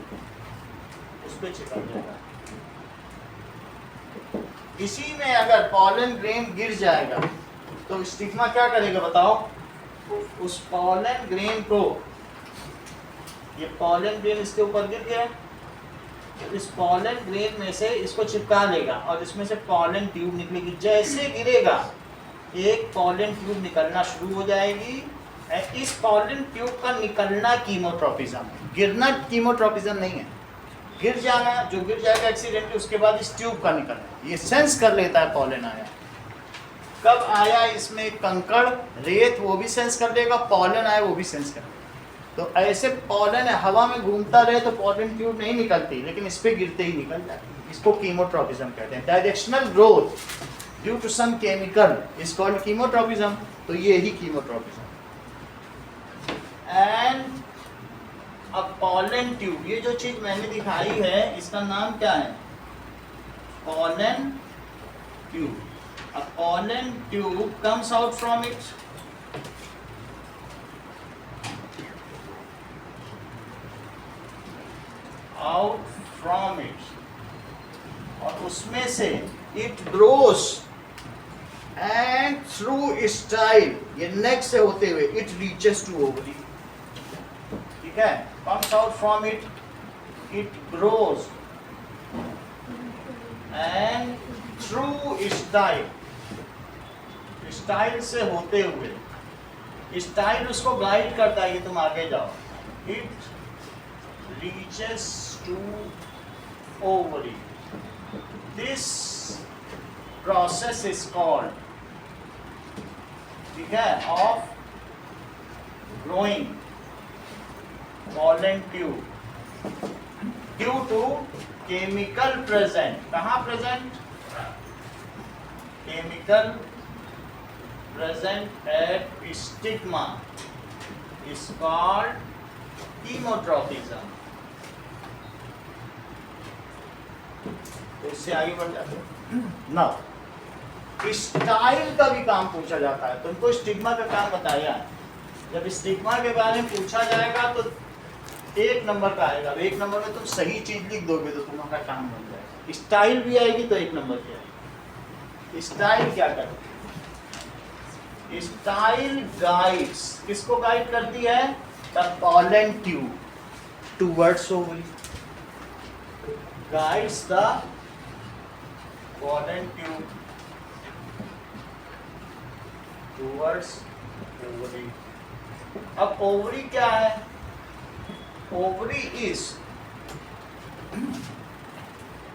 उस पे चिपक जाएगा। इसी में अगर पॉलन ग्रेन गिर जाएगा तो स्टिग्मा क्या करेगा बताओ, उस पॉलन ग्रेन को, ये पॉलन ग्रेन इसके ऊपर गिर गया, तो इस पॉलन ग्रेन में से इसको चिपका लेगा और इसमें से पॉलन ट्यूब निकलेगी। जैसे गिरेगा एक पॉलन ट्यूब निकलना शुरू हो जाएगी। इस पॉलन ट्यूब का निकलना कीमोट्रोपिज्म, गिरना कीमोट्रोपिज्म नहीं है, गिर जाना, जो गिर जाएगा एक्सीडेंटली, उसके बाद इस ट्यूब का निकलना, ये सेंस कर लेता है पॉलन आया। कब आया इसमें कंकड़ रेत, वो भी सेंस कर लेगा, पॉलन आया वो भी सेंस कर लेगा। तो ऐसे पॉलन हवा में घूमता रहे तो पॉलन ट्यूब नहीं निकलती, लेकिन इस पे गिरते ही निकल जाती। इसको कीमोट्रॉपिज्म कहते हैं। Directional growth due to some chemical is called chemotropism. तो ये ही chemotropism. And a pollen tube, ये जो चीज मैंने दिखाई है इसका नाम क्या है? Pollen tube. A pollen tube comes out from it. Out from it. और उसमें से it grows and through style, ये neck से होते हुए it reaches to ovary. ठीक है? Comes out from it, it grows and through style, style से होते हुए, स्टाइल उसको गाइड करता है कि तुम आगे जाओ। It reaches to ovary. This process is called, ठीक है, of growing pollen tube due to chemical present. कहाँ present? Chemical present at stigma is called chemotropism। तो इससे आगे बढ़ जाते हैं। नाउ स्टाइल का भी काम पूछा जाता है। तुमको स्टिग्मा का काम बताया। जब स्टिग्मा के बारे में पूछा जाएगा तो 1 नंबर का आएगा। 1 नंबर में तुम सही चीज लिख दोगे तो तुम्हारा काम बन जाएगा। स्टाइल भी आएगी तो 1 नंबर की आएगी। स्टाइल क्या करती है? स्टाइल गाइड्स, किसको गाइड करती है? The pollen tube towards ovary. Guides the pollen tube towards ovary. अब ओवरी क्या है? ओवरी इज,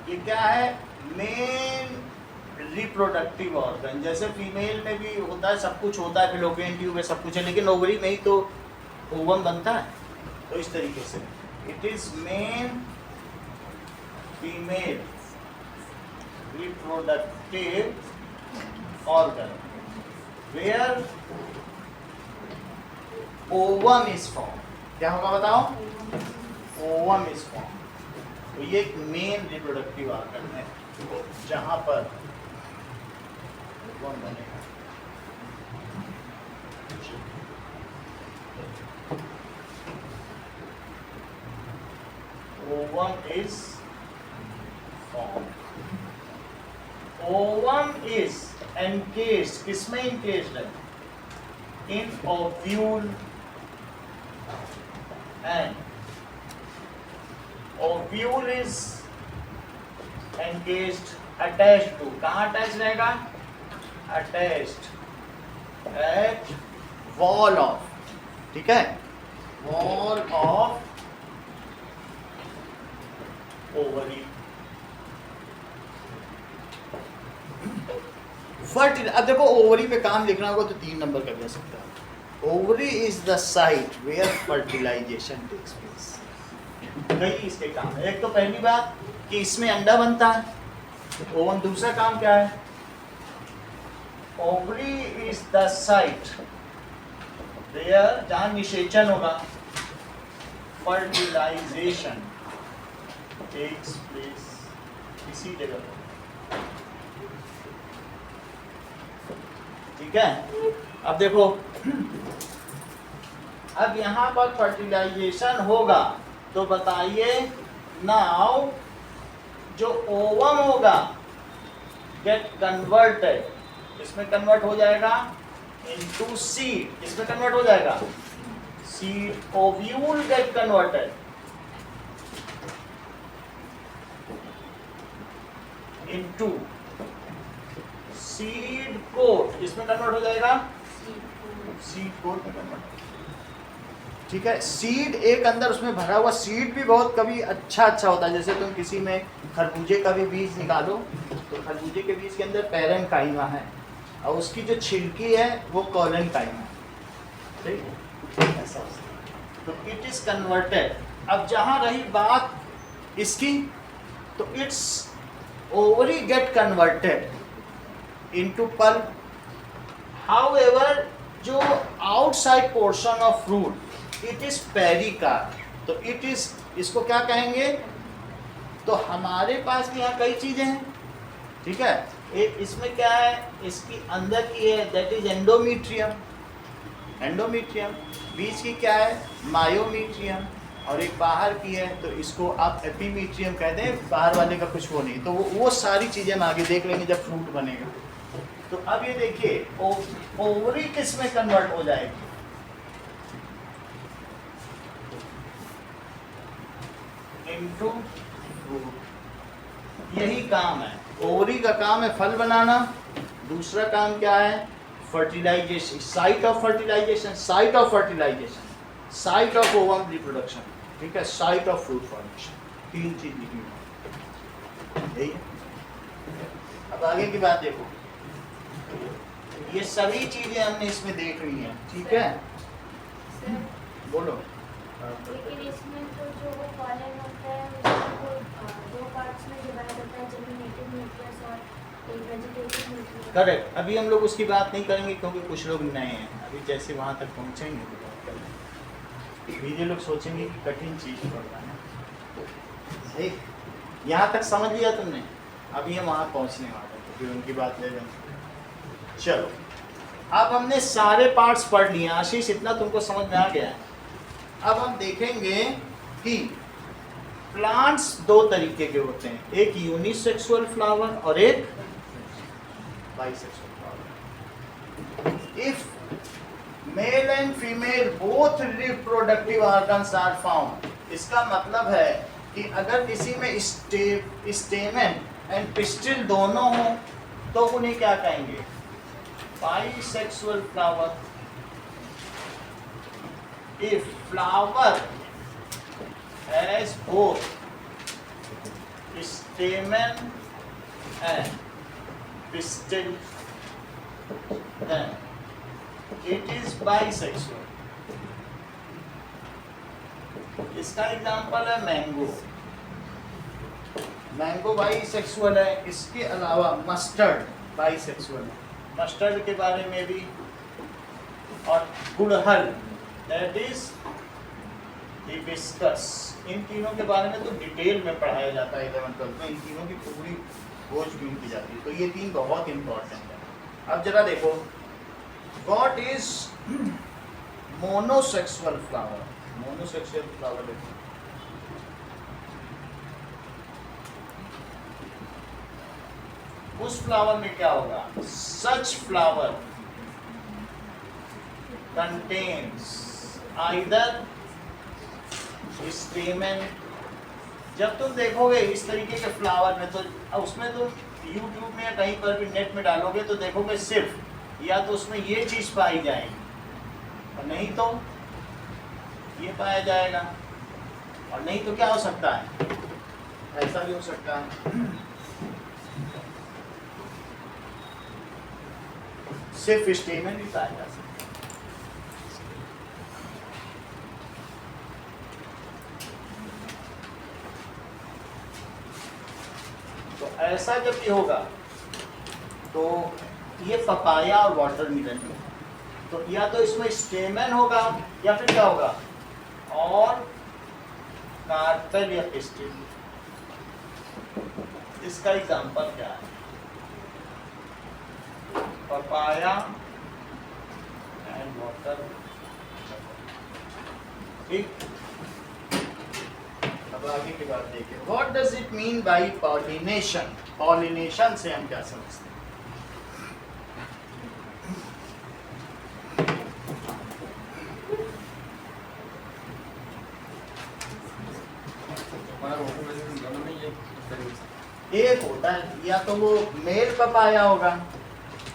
ये क्या है? Main reproductive organ. जैसे फीमेल में भी होता है, सब कुछ होता है, फिलोपियन ट्यूब में सब कुछ है, लेकिन ओवरी में ही तो ओवम बनता है। तो इस तरीके से it is main female reproductive organ where ovum is form. क्या होगा बताओ? Ovum is form. तो ये एक मेन रिप्रोडक्टिव ऑर्गन है जहां पर ओवम बनेगा। Ovum is formed. Ovum is encased, किसमें encased है? In ovule and ovule is encased attached to, कहाँ attached रहेगा? Attached at wall of, ठीक है, wall of ovary। फर्टिल, अब देखो ओवरी पे काम लिखना होगा तो 3 नंबर का दे सकता है। Ovary is the site where fertilisation takes place. कई इसके काम है। एक तो पहली बात कि इसमें अंडा बनता है, ओवम। दूसरा काम क्या है? Ovary is the site where, जहां निषेचन होगा, फर्टिलाइजेशन टेक्स प्लेस, इसी जगह पर। ठीक है। अब देखो, अब यहां पर फर्टिलाइजेशन होगा तो बताइए नाउ जो ओवम होगा गेट कन्वर्टेड, इसमें कन्वर्ट हो जाएगा इनटू सीड। इसमें कन्वर्ट हो जाएगा seed. Ovule get converted into seed coat. इसमें कन्वर्ट हो जाएगा सीड कोट में कन्वर्ट। ठीक है। सीड एक अंदर उसमें भरा हुआ सीड भी बहुत कभी अच्छा होता है। जैसे तुम किसी में खरबूजे का भी बीज निकालो तो खरबूजे के बीज के अंदर पैरन काइमा है और उसकी जो छिलकी है वो कॉलन काइमा है। ठीक, ऐसा तो इट इज कन्वर्टेड। अब जहां रही बात इसकी, तो it's ovary get converted into pulp. However जो outside portion of fruit it is pericarp, तो इट इज, इसको क्या कहेंगे? तो हमारे पास भी यहाँ कई चीजें हैं, ठीक है। एक इसमें क्या है, इसकी अंदर की है दैट इज एंडोमीट्रियम, एंडोमीट्रियम। बीच की क्या है, मायोमीट्रियम। और एक बाहर की है, तो इसको आप एपीमीट्रियम कहते हैं, बाहर वाले का कुछ वो नहीं। तो वो सारी चीजें हम आगे देख लेंगे जब फ्रूट बनेगा। तो अब ये देखिए, ओवरी किस में कन्वर्ट हो जाएगी? Into fruit. यही काम है, ओवरी का काम है फल बनाना। दूसरा काम क्या है? Fertilisation, site of fertilisation, site of fertilisation, site of ovum reproduction, ठीक है, साइट ऑफ फ्रूट फॉर्मेशन। 3 चीज लिखी हुई है। अब आगे की बात देखो, ये सभी चीजें हमने इसमें देख ली हैं, ठीक है। सर, बोलो। लेकिन इसमें तो जो वो पॉलन होता है उसको वो 2 पार्ट्स में डिवाइड होता है, जर्मिनेटिव न्यूक्लियस और एक वेजिटेटिव न्यूक्लियस। करेक्ट। अभी हम लोग उसकी बात नहीं करेंगे क्योंकि कुछ लोग नए हैं, अभी जैसे वहाँ तक पहुँचेंगे तो बात करेंगे। फिर ये लोग सोचेंगे कि कठिन चीज़ पढ़ रहा है, सही। यहाँ तक समझ लिया तुमने, अभी हम वहाँ पहुँचने वाले हैं, फिर उनकी बात ले लेंगे। चलो, अब हमने सारे पार्ट्स पढ़ लिए। आशीष, इतना तुमको समझ में आ गया है। अब हम देखेंगे कि प्लांट्स 2 तरीके के होते हैं, एक यूनिसेक्सुअल फ्लावर और एक bisexual flower. If male and female both reproductive organs are found, इसका मतलब है कि अगर किसी में स्टेमन एंड पिस्टिल दोनों हो तो उन्हें क्या कहेंगे? Bisexual flower. If flower has both stamen and pistil, then it is bisexual. इसका एग्जाम्पल है मैंगो। मैंगो बाइसेक्सुअल है। इसके अलावा मस्टर्ड बाइसेक्सुअल है, मस्टर्ड के बारे में भी। और गुड़हल दैट इज हिबिस्कस, इन तीनों के बारे में तो डिटेल में पढ़ाया जाता है 11th-12 में। इन तीनों की पूरी खोजबीन की जाती है, तो ये 3 बहुत इंपॉर्टेंट है। अब जरा देखो, व्हाट इज मोनोसेक्सुअल फ्लावर? मोनोसेक्सुअल फ्लावर देखो, उस फ्लावर में क्या होगा? सच फ्लावर contains either stamen। जब तुम देखोगे इस तरीके के फ्लावर में, तो उसमें तो YouTube में या कहीं पर भी नेट में डालोगे तो देखोगे सिर्फ या तो उसमें ये चीज पाई जाएगी, और नहीं तो ये पाया जाएगा, और नहीं तो क्या हो सकता है? ऐसा भी हो सकता है, सिर्फ स्टेमन भी पाया जा सकता है। तो ऐसा जब भी होगा तो ये पपाया और वाटरमेलन है, तो या तो इसमें स्टेमन होगा या फिर क्या होगा? और कार्पेल या पिस्टिल। इसका एग्जांपल क्या है? Papaya and water. ठीक, अब आगे की बात देखिए, what does it mean by pollination? Pollination से हम क्या समझते हैं? एक होता है, या तो वो मेल पपाया होगा,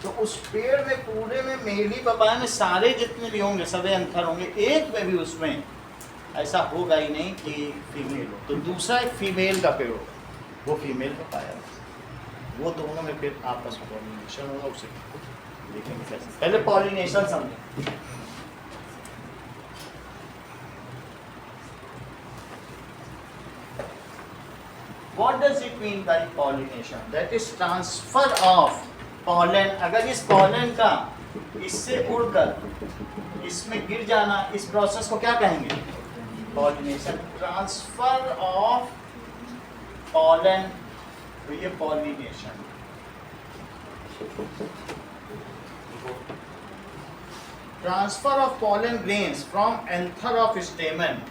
तो उस पेड़ में पूरे में मेली पपाया में सारे जितने भी होंगे सभी अंतर होंगे, एक में भी उसमें ऐसा होगा ही नहीं कि फीमेल हो। तो दूसरा एक फीमेल का पेड़ हो, वो फीमेल पपाया, वो दोनों में फिर आपस में पॉलिनेशन होगा। उसे देखेंगे कैसे। पहले पॉलिनेशन समझें। What does it mean by pollination? That is transfer of pollen. अगर इस pollen का इससे उड़कर इसमें गिर जाना, इस प्रोसेस को क्या कहेंगे? Pollination. Transfer of pollen, तो ये pollination. Transfer of pollen grains from anther of stamen.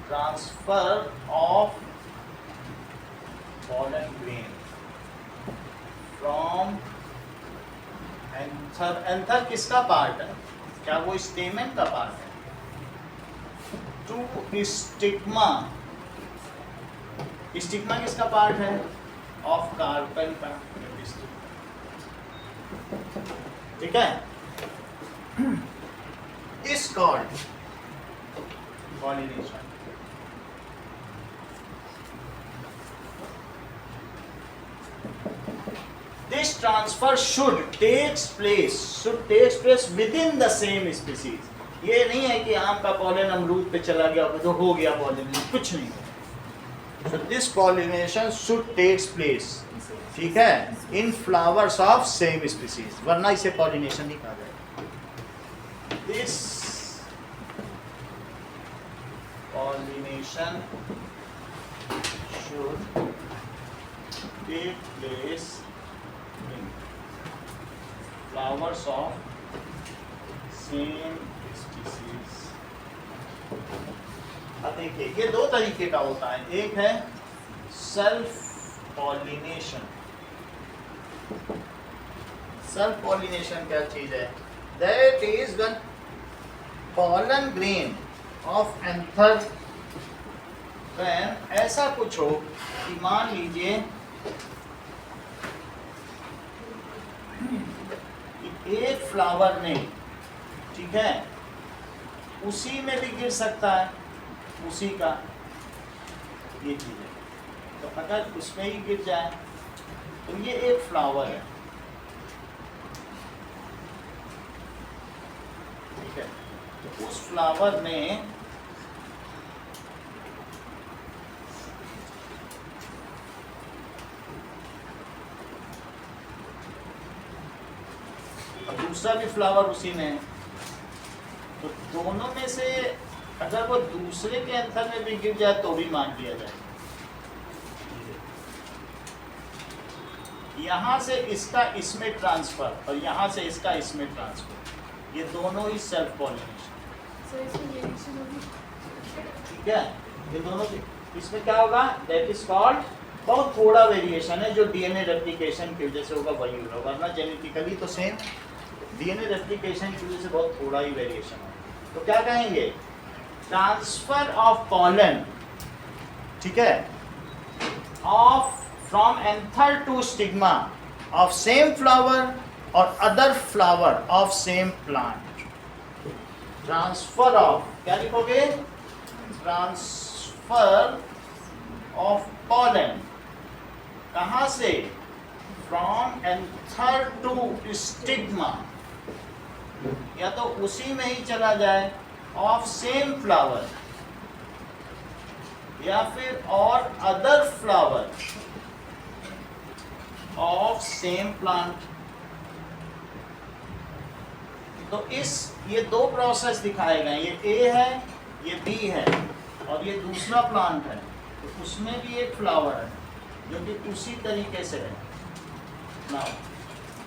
Transfer of pollen grain from anther. Anther किसका पार्ट है? क्या वो स्टेमन का पार्ट है? To stigma. स्टिग्मा किसका पार्ट है? ऑफ कार्पन का. ठीक है? Is called pollination. This transfer should takes place within the same species. ये नहीं है कि आम का पॉलन अमरूद पे चला गया तो हो गया pollination, कुछ नहीं. So this pollination should takes place, ठीक है, in flowers of same species, वरना इसे pollination नहीं कहा जाएगा. This pollination should take place in flowers of same species. अब देखिए ये दो तरीके का होता है. एक है सेल्फ पॉलिनेशन. सेल्फ पॉलिनेशन क्या चीज है? That is when pollen grain of anther, when ऐसा कुछ हो कि मान लीजिए एक फ्लावर में, ठीक है, उसी में भी गिर सकता है, उसी का ये चीज है. तो अगर उसमें ही गिर जाए तो ये एक फ्लावर है, ठीक है. तो उस फ्लावर में दूसरा भी फ्लावर उसी में है, तो दोनों में से अगर वो दूसरे के अंतर में भी गिर जाए तो भी मान लिया जाए. यहाँ से इसका इसमें ट्रांसफर और यहाँ से इसका इसमें ट्रांसफर, ये दोनों ही सेल्फ पॉलिनेशन. ठीक है, ये दोनों इसमें क्या होगा? दैट इज कॉल्ड, बहुत थोड़ा वेरिएशन है जो डीएनए रेप्लिकेशन की वजह से होगा वही होगा, वरना जेनेटिकली तो सेम. डीएनए रेप्लिकेशन की वजह से बहुत थोड़ा ही वेरिएशन है. तो क्या कहेंगे? ट्रांसफर ऑफ पॉलन, ठीक है, of from anther to stigma of same flower और other flower of same plant. Transfer of, क्या लिखोगे? ट्रांसफर ऑफ पॉलन कहाँ से? फ्रॉम एंथर टू स्टिग्मा, या तो उसी में ही चला जाए ऑफ सेम फ्लावर, या फिर और other flower of same plant. तो ये दो प्रोसेस दिखाए गए, ये ए है, ये बी है, और ये दूसरा प्लांट है. तो उसमें भी एक फ्लावर है जो कि उसी तरीके से है ना,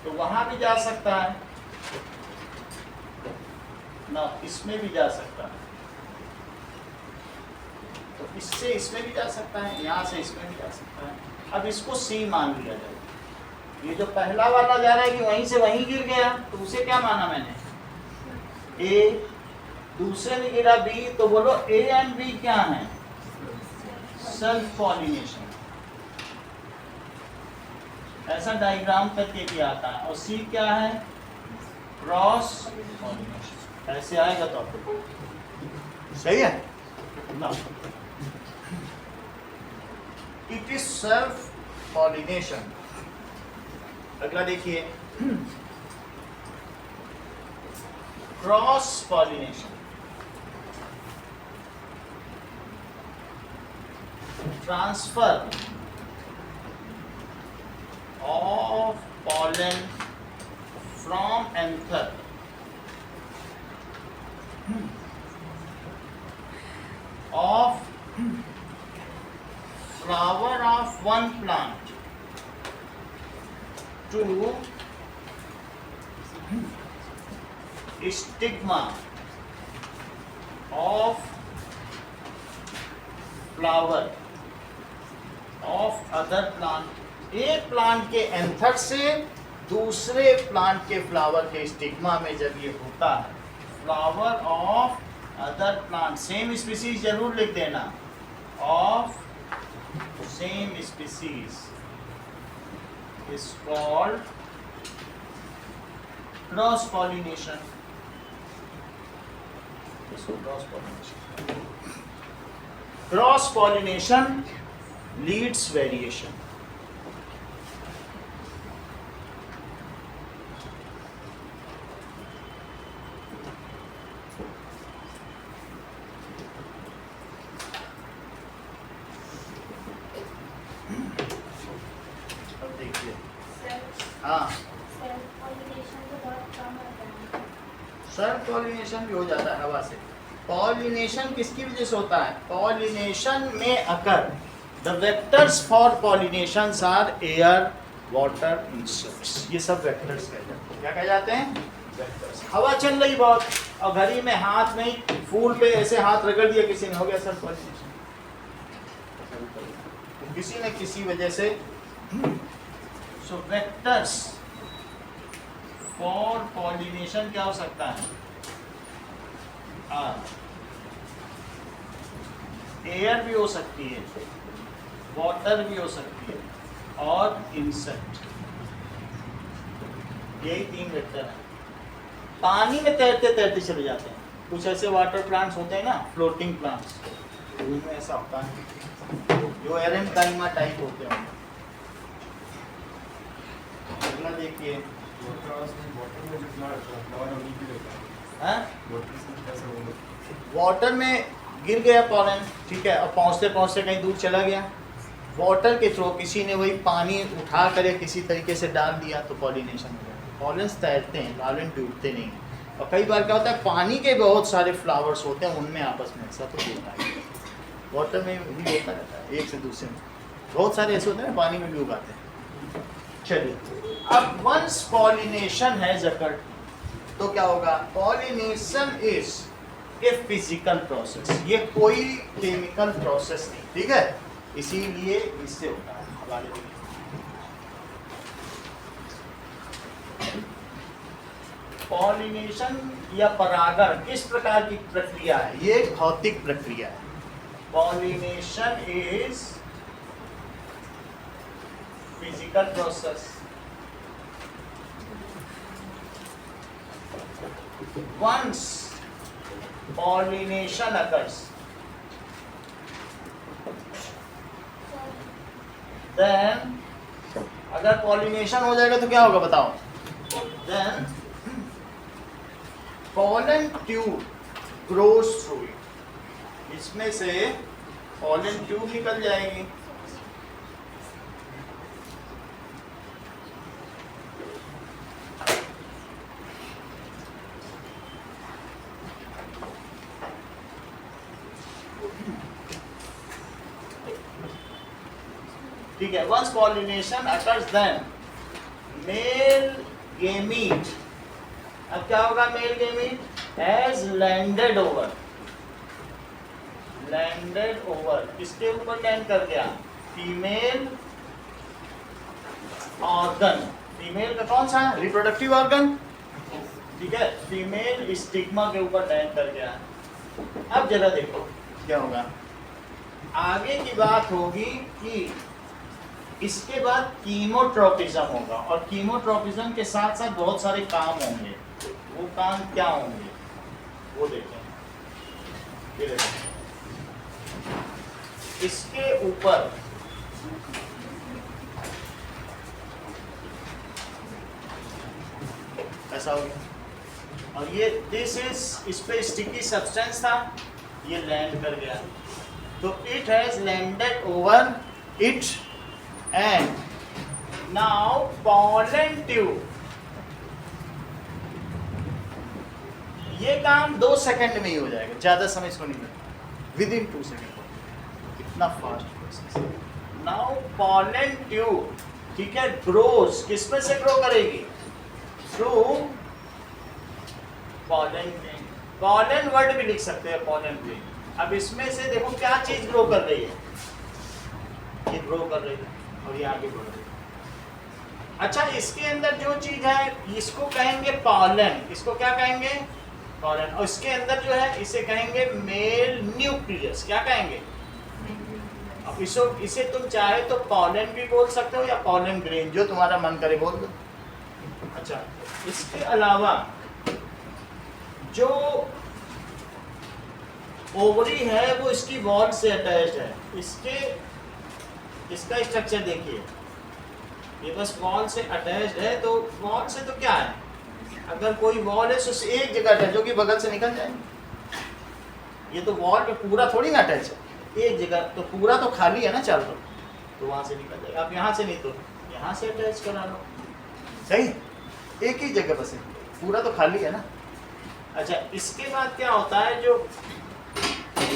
तो वहां भी जा सकता है ना, इसमें भी जा सकता है, तो इससे इसमें भी जा सकता है, यहाँ से इसमें भी जा सकता है. अब इसको सी मान लिया जाए. ये जो पहला वाला जा रहा है कि वहीं से वहीं गिर गया, तो उसे क्या माना मैंने? ए. दूसरे में गिरा बी, तो बोलो ए एंड बी क्या है? Self pollination. ऐसा डायग्राम करके भी आता है. और सी क्या है? Cross pollination. ऐसे आएगा तो आपको सही है ना. It is self pollination. अगला देखिए, cross pollination. Transfer of pollen from anther of flower of one plant to stigma of flower of other plant। एक प्लांट के एंथर से दूसरे प्लांट के फ्लावर के स्टिग्मा में जब ये होता है, flower of other plant, same species जरूर लिख देना, of same species is called cross pollination. Cross pollination leads variation. हाँ, सेल्फ पॉलिनेशन भी हो जाता है हवा से। पॉलिनेशन किसकी वजह से होता है? पॉलिनेशन में occur the vectors for pollination are air, water, insects. ये सब वेक्टर्स कहते हैं। क्या कह जाते हैं? वेक्टर्स। हवा चल रही बहुत और घड़ी में हाथ नहीं, फूल पे ऐसे हाथ रगड़ दिया किसी ने, हो गया सेल्फ पॉलिनेशन। किसी न किसी वजह से। सो वेक्टर्स फॉर पॉलिनेशन क्या हो सकता है? एयर भी हो सकती है, वाटर भी हो सकती है और इंसेक्ट। यही 3 वेक्टर है। पानी में तैरते तैरते चले जाते हैं। कुछ ऐसे वाटर प्लांट्स होते हैं ना, फ्लोटिंग प्लांट्स, उनमें ऐसा होता है जो एरेंकाइमा टाइप होते हैं। अगला देखिए, वाटर में गिर गया पॉलन, ठीक है, और पहुँचते पहुँचते कहीं दूर चला गया, वाटर के थ्रू किसी ने वही पानी उठा कर या किसी तरीके से डाल दिया तो पॉलिनेशन हो गया। पॉलेंस तैरते हैं, पॉलन डूबते नहीं हैं। और कई बार क्या होता है, पानी के बहुत सारे फ्लावर्स होते हैं, उनमें आपस में ऐसा तो होता है। वाटर में भी होता रहता है, एक से दूसरे में बहुत सारे ऐसे होते हैं, पानी में भी उगाते हैं। चलिए, अब वंस पॉलिनेशन हैज अकर्ड तो क्या होगा? Pollination is a physical process. ये कोई केमिकल प्रोसेस नहीं, ठीक है, इसीलिए इससे होता है। हवाले में पॉलिनेशन या परागण किस प्रकार की प्रक्रिया है? ये एक भौतिक प्रक्रिया है। Pollination is physical process. Once pollination occurs, then अगर पॉलिनेशन हो जाएगा तो क्या होगा बताओ? Then pollen tube grows through it। इसमें से pollen tube निकल जाएगी। ठीक है, once pollination occurs then male gamete, अब क्या होगा? male gamete has landed over किसके ऊपर लैंड कर गया? Female organ. फीमेल का कौन सा? रिप्रोडक्टिव ऑर्गन, ठीक है, फीमेल स्टिग्मा के ऊपर लैंड कर गया। अब जरा देखो क्या होगा। आगे की बात होगी कि इसके बाद कीमोट्रोपिज्म होगा, और कीमोट्रोपिज्म के साथ साथ बहुत सारे काम होंगे। वो काम क्या होंगे वो देखें। ये देखें, इसके ऊपर ऐसा हो गया, और ये दिस इज, इस पे स्टिकी सब्सटेंस था, ये लैंड कर गया। तो it has landed over it and now pollen tube, ये काम 2 सेकंड में ही हो जाएगा, ज्यादा समय इसको नहीं लगेगा, विद इन 2 सेकंड, इतना fast process. Now pollen tube, ठीक है, ग्रोस, किसमें से ग्रो करेगी? Through pollen grain, pollen word भी लिख सकते हैं, pollen grain। अब इसमें से देखो क्या चीज ग्रो कर रही है, ये ग्रो कर रही है और ये आगे बढ़ रही है। अच्छा, इसके अंदर जो चीज है इसको कहेंगे पॉलन, इसको क्या कहेंगे? पॉलन। और इसके अंदर जो है इसे कहेंगे मेल न्यूक्लियस, क्या कहेंगे? अब इसे तुम चाहे तो पॉलन भी बोल सकते हो या पॉलन ग्रेन, जो तुम्हारा मन करे बोल दो। अच्छा, इसके अलावा जो ओवरी है वो इसकी वॉल से अटैच्ड है, इसका स्ट्रक्चर देखिए, ये बस वॉल से अटैच्ड है। तो वॉल से तो क्या है, अगर कोई वॉल है तो एक जगह अटैच होगी, बगल से निकल जाए। ये तो वॉल पे पूरा थोड़ी ना अटैच है, एक जगह तो पूरा तो खाली है ना चारों तरफ, तो वहां से निकल जाएगा। आप यहाँ से नहीं तो यहाँ से अटैच करा लो, सही, एक ही जगह बस है, पूरा तो खाली है ना। अच्छा, इसके बाद क्या होता है, जो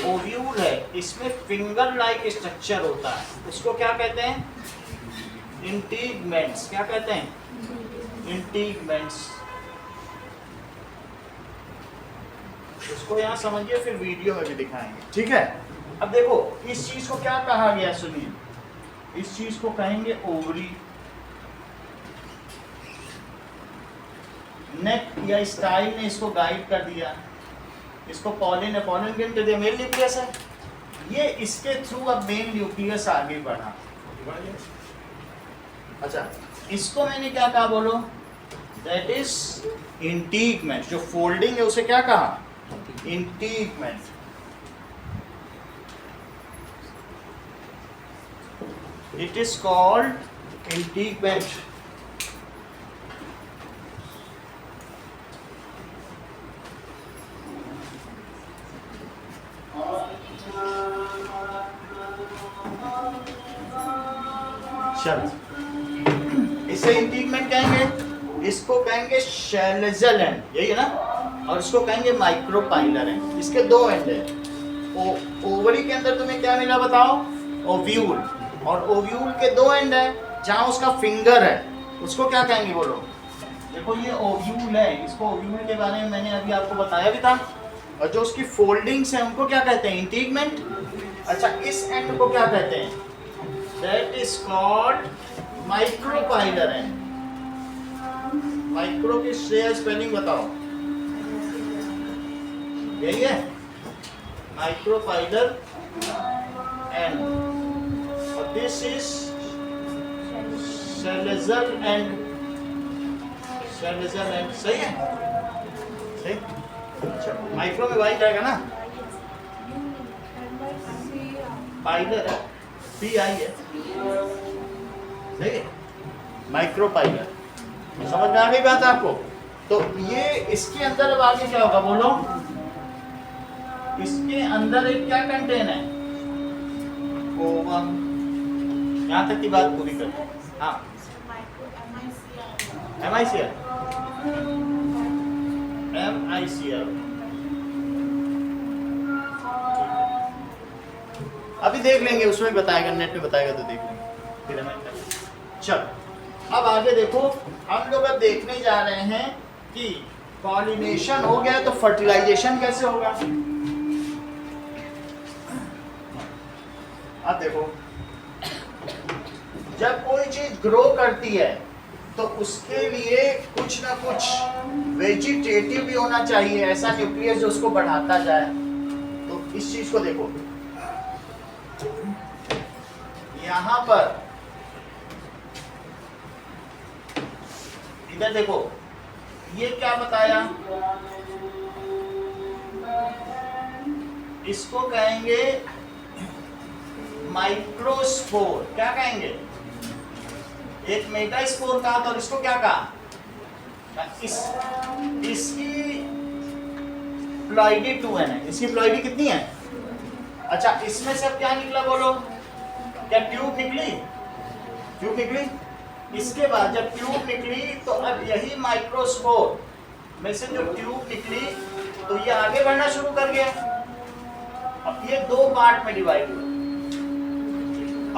ओव्यूल है इसमें फिंगर लाइक स्ट्रक्चर होता है, उसको क्या कहते हैं? इंटीगमेंट्स। क्या कहते हैं? इंटीगमेंट्स। उसको यहाँ समझिए, फिर वीडियो में भी दिखाएंगे, ठीक है। अब देखो इस चीज को क्या कहा गया, सुनिए, इस चीज को कहेंगे ओवरी। नेक या स्टाइल ने इसको गाइड कर दिया, इसको पॉलिन है, पॉलिन ग्रेन तो मेल न्यूक्लियस है, ये इसके थ्रू अब मेल न्यूक्लियस आगे बढ़ा। अच्छा, इसको मैंने क्या कहा बोलो? That is integument. जो फोल्डिंग है उसे क्या कहा? Integument. It is called integument. चलो, इसे इंटीगमेंट कहेंगे, इसको कहेंगे शेलेजल एंड, यही है ना, और इसको कहेंगे माइक्रोपाइलर एंड। इसके 2 एंड है। ओवरी के अंदर तुम्हें क्या मिला बताओ? ओव्यूल। और ओव्यूल के 2 एंड है, जहां उसका फिंगर है उसको क्या कहेंगे बोलो? देखो ये ओव्यूल है, इसको ओव्यूल के बारे में मैंने अभी आपको बताया भी था। और जो उसकी फोल्डिंग्स हैं उनको क्या कहते हैं? इंटीगमेंट। अच्छा, इस एंड को क्या कहते हैं? That is called micropylar and. Micro की स्पेलिंग बताओ, यही है माइक्रोपाइलर एंड। और दिस इज शेलेजल एंड। शेलेजल एंड, सही है, सही। अच्छा, माइक्रो में वाई जाएगा ना, पाइलर है, पी आई है, सही है, माइक्रोपाइलर। समझ में आ गई बात आपको? तो ये इसके अंदर अब आगे क्या होगा बोलो? इसके अंदर एक क्या कंटेन है? ओवम। यहाँ तक की बात पूरी कर। हाँ, MICR। अभी देख लेंगे, उसमें बताएगा, नेट में बताएगा तो देख लेंगे फिर। चलो, अब आगे देखो, हम लोग अब देखने जा रहे हैं कि पॉलिनेशन हो गया तो फर्टिलाइजेशन कैसे होगा। अब देखो, जब कोई चीज ग्रो करती है तो उसके लिए कुछ ना कुछ वेजिटेटिव भी होना चाहिए, ऐसा न्यूक्लियस जो उसको बढ़ाता जाए। तो इस चीज को देखो, यहां पर इधर देखो, ये क्या बताया? इसको कहेंगे माइक्रोस्पोर। क्या कहेंगे? एक मेगास्पोर कहा था और इसको क्या कहा? इसकी प्लॉइडी 2n है। इसकी प्लॉइडी कितनी है? अच्छा, इसमें से अब क्या निकला बोलो? क्या ट्यूब निकली? ट्यूब निकली। इसके बाद जब ट्यूब निकली तो अब यही माइक्रोस्पोर में से जो ट्यूब निकली तो ये आगे बढ़ना शुरू कर गया। अब ये दो पार्ट में डिवाइड हुआ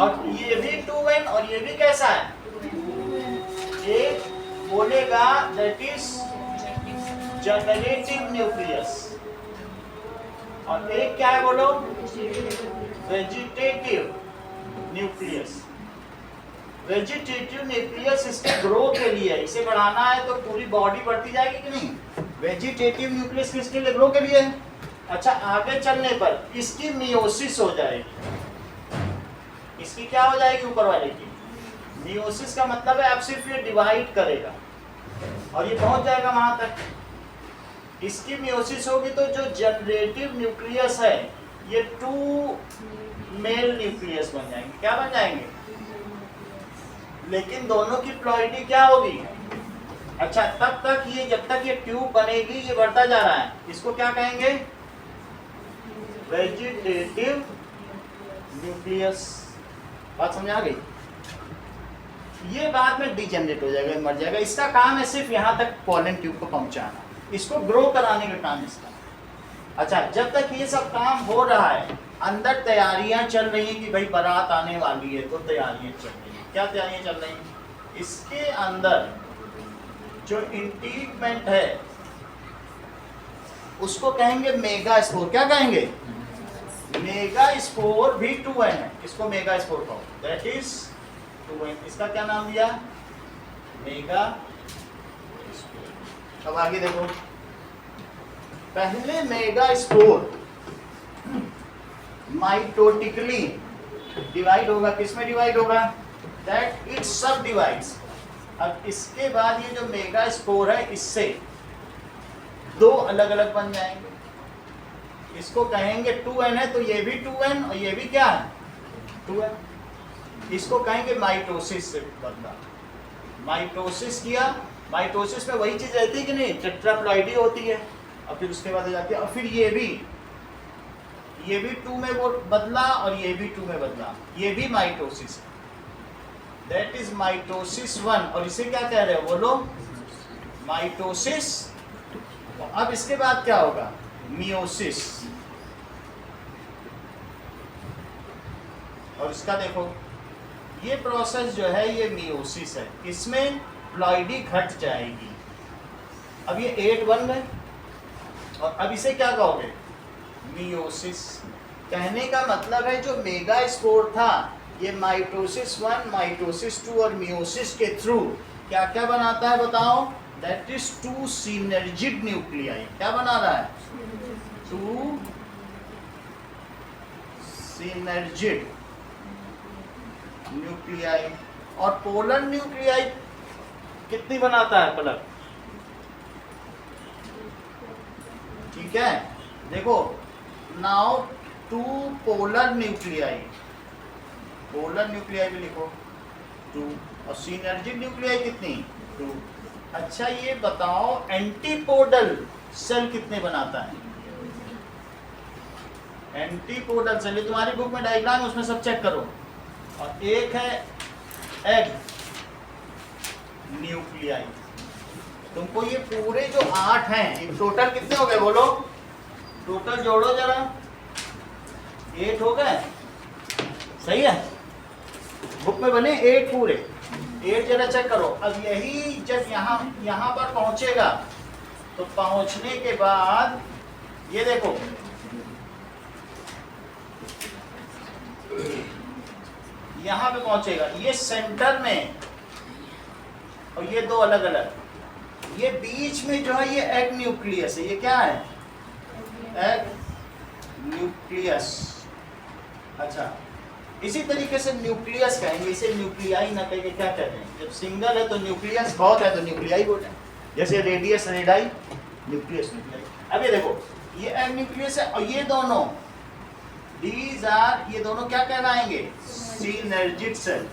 और ये भी 2n और ये भी कैसा है? एक बोलेगा दैट इज जनरेटिव न्यूक्लियस और एक क्या है बोलो? Vegetative nucleus. वेजिटेटिव न्यूक्लियस इसके ग्रो के लिए है, इसे बढ़ाना है तो पूरी बॉडी बढ़ती जाएगी कि नहीं? वेजिटेटिव न्यूक्लियस किसके लिए? ग्रो के लिए है। अच्छा, आगे चलने पर इसकी मियोसिस हो जाएगी। इसकी क्या हो जाएगी? ऊपर वाले की मियोसिस का मतलब है अब सिर्फ ये डिवाइड करेगा और ये पहुंच जाएगा वहां तक। इसकी मियोसिस होगी तो जो जनरेटिव न्यूक्लियस है ये 2 मेल न्यूक्लियस बन जाएंगे। क्या बन जाएंगे? लेकिन दोनों की प्लॉइडी क्या होगी? अच्छा, तब तक ये जब तक ये ट्यूब बनेगी ये बढ़ता जा रहा है, इसको क्या कहेंगे? Vegetative nucleus. बात समझ आ गई? ये बाद में डिजेनरेट हो जाएगा, मर जाएगा। इसका काम है सिर्फ यहाँ तक पोलन ट्यूब को पहुंचाना, इसको ग्रो कराने का काम इसका। अच्छा, जब तक ये सब काम हो रहा है अंदर तैयारियां चल रही हैं कि भाई बारात आने वाली है, तो तैयारियां चल रही हैं। क्या तैयारियां चल रही हैं? इसके अंदर जो इंटीगमेंट है उसको कहेंगे मेगा स्पोर। क्या कहेंगे? मेगा स्पोर भी 2n है, इसको मेगा स्पोर कहो, दैट इज 2n। इसका क्या नाम दिया? Mega spore. अब आगे देखो, पहले मेगा स्पोर माइटोटिकली डिवाइड होगा। किसमें डिवाइड होगा? दैट इट सब डिवाइड्स। अब इसके बाद ये जो मेगा स्पोर है इससे दो अलग अलग बन जाएंगे। इसको कहेंगे 2n है तो ये भी 2n और ये भी क्या है? 2n। इसको कहेंगे माइटोसिस से बदला। माइटोसिस किया, माइटोसिस में वही चीज रहती है कि नहीं? टेट्राप्लॉइडी होती है और फिर उसके बाद हो जाती है और फिर ये भी 2 में वो बदला और ये भी 2 में बदला, ये भी माइटोसिस है। That is mitosis 1। और इसे क्या कह रहे हो बोलो? माइटोसिस। अब इसके बाद क्या होगा? मियोसिस। और इसका देखो ये प्रोसेस जो है ये मियोसिस है, इसमें प्लॉइडी घट जाएगी। अब ये 8 बन गए और अब इसे क्या कहोगे? मियोसिस। कहने का मतलब है जो मेगा स्पोर था ये माइटोसिस 1, माइटोसिस 2 और मियोसिस के थ्रू क्या क्या बनाता है बताओ? That is 2 synergid nuclei. क्या बना रहा है? 2 सिनर्जिड न्यूक्लियाई। और पोलर न्यूक्लियाई कितनी बनाता है पलक? ठीक है, देखो now 2 polar nuclei. Polar nuclei भी लिखो 2 और सिनर्जिक न्यूक्लियाई कितनी? 2। अच्छा, ये बताओ एंटीपोडल सेल कितने बनाता है? एंटीपोडल सेल तुम्हारी बुक में डायग्राम है, उसमें सब चेक करो। और एक है एग न्यूक्लियाई। तुमको ये पूरे जो 8 हैं टोटल कितने हो गए बोलो? टोटल जोड़ो जरा, 8 हो गए। सही है, बुक में बने 8 पूरे। 8 जरा चेक करो। अब यही जब यहाँ पर पहुंचेगा तो पहुंचने के बाद ये देखो यहाँ पे पहुंचेगा, ये सेंटर में और ये 2 अलग अलग। ये बीच में जो है ये एग न्यूक्लियस है। ये क्या है? Egg nucleus. अच्छा, इसी तरीके से न्यूक्लियस कहेंगे, इसे न्यूक्लियाई ना कहेंगे। क्या कहते हैं? जब सिंगल है तो न्यूक्लियस, बहुत है तो न्यूक्लियाई बोलते हैं। जैसे रेडियस रेडाई, न्यूक्लियस न्यूक्लियाई। अब ये देखो ये एग न्यूक्लियस है और ये दोनों ये दोनों क्या कहलाएंगे? Synergid cell.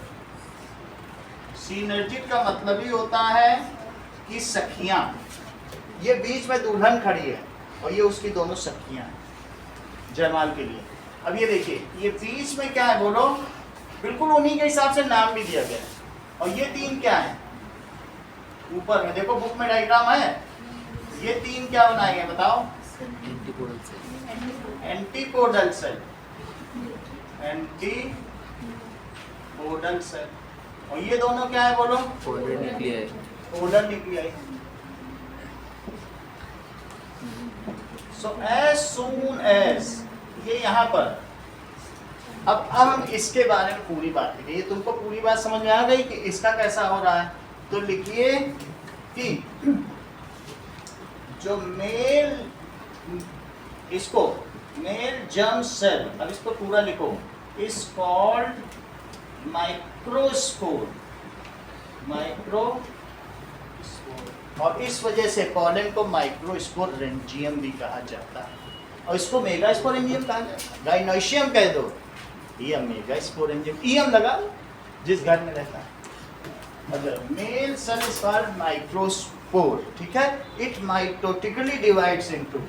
सिनर्जिड का मतलब ही होता है कि सखियां। ये बीच में दुल्हन खड़ी है और ये उसकी दोनों सखियां हैं जयमाल के लिए। अब ये देखिए, ये बीच में क्या है बोलो, बिल्कुल उन्हीं के हिसाब से नाम भी दिया गया है। और ये 3 क्या है ऊपर में, देखो बुक में डायग्राम है, ये 3 क्या बनाए गए बताओ? Antipodal cell, antipodal cell. और ये दोनों क्या है बोलो? Polar nuclei. So as soon as ये यहाँ पर, अब हम इसके बारे में पूरी बात करेंगे। ये तुमको पूरी बात समझ में आ गई कि इसका कैसा हो रहा है? तो लिखिए कि जो मेल, इसको मेल जर्म सेल, अब इसको पूरा लिखो, इज कॉल्ड माइक्रोस्पोर। और इस वजह से पॉलन को माइक्रोस्पोरेंजियम भी कहा जाता है, और इसको मेगास्पोरेंजियम कहा जाता है। गाइनोशियम कह दो या मेगास्पोरेंजियम, ईएम लगा लो जिस घर में रहता है। मतलब male cell is called microspore, ठीक है। इट माइटोटिकली डिवाइड्स इनटू,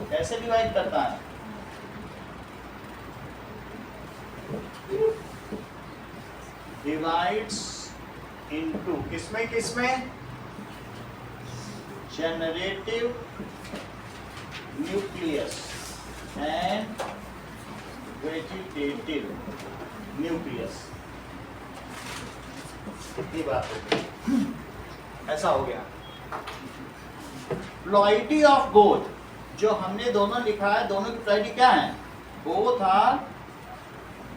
कैसे डिवाइड करता है? डिवाइड्स इनटू किसमें किसमें? Generative nucleus and vegetative nucleus. कितनी बात हो गई, ऐसा हो गया। प्लॉइडी ऑफ बोथ, जो हमने दोनों लिखा है, दोनों की प्लॉइडी क्या है? Both are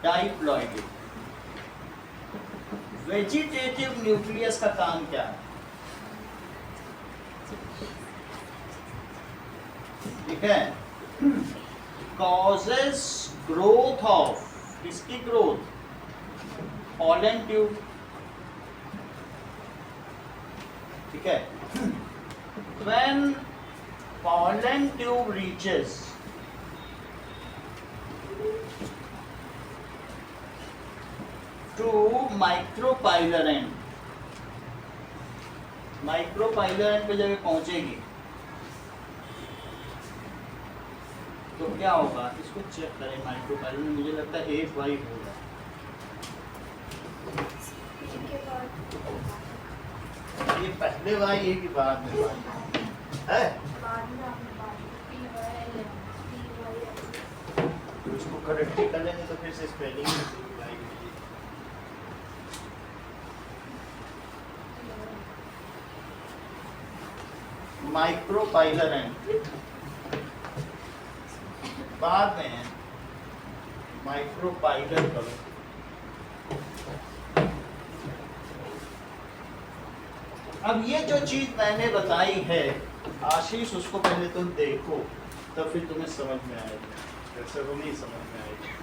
diploidy. Vegetative nucleus का काम क्या है? ठीक है, कॉजेस ग्रोथ ऑफ, किसकी ग्रोथ? पॉलन ट्यूब, ठीक है। When pollen tube reaches to micropylar end, micropylar end पे जब पहुंचेगी तो क्या होगा? इसको चेक करें। माइक्रोपाइलर में मुझे लगता है एक वाई होगा, ये पहले वाई है कि बाद में वाई है? तो इसको करेक्ट कर लेंगे तो फिर से स्पेलिंग माइक्रोपाइलर एंड बाद में है माइक्रोपाइलर करो। अब ये जो चीज मैंने बताई है आशीष, उसको पहले तुम देखो तब फिर तुम्हें समझ में आएगी, ऐसा तो नहीं समझ में आएगी।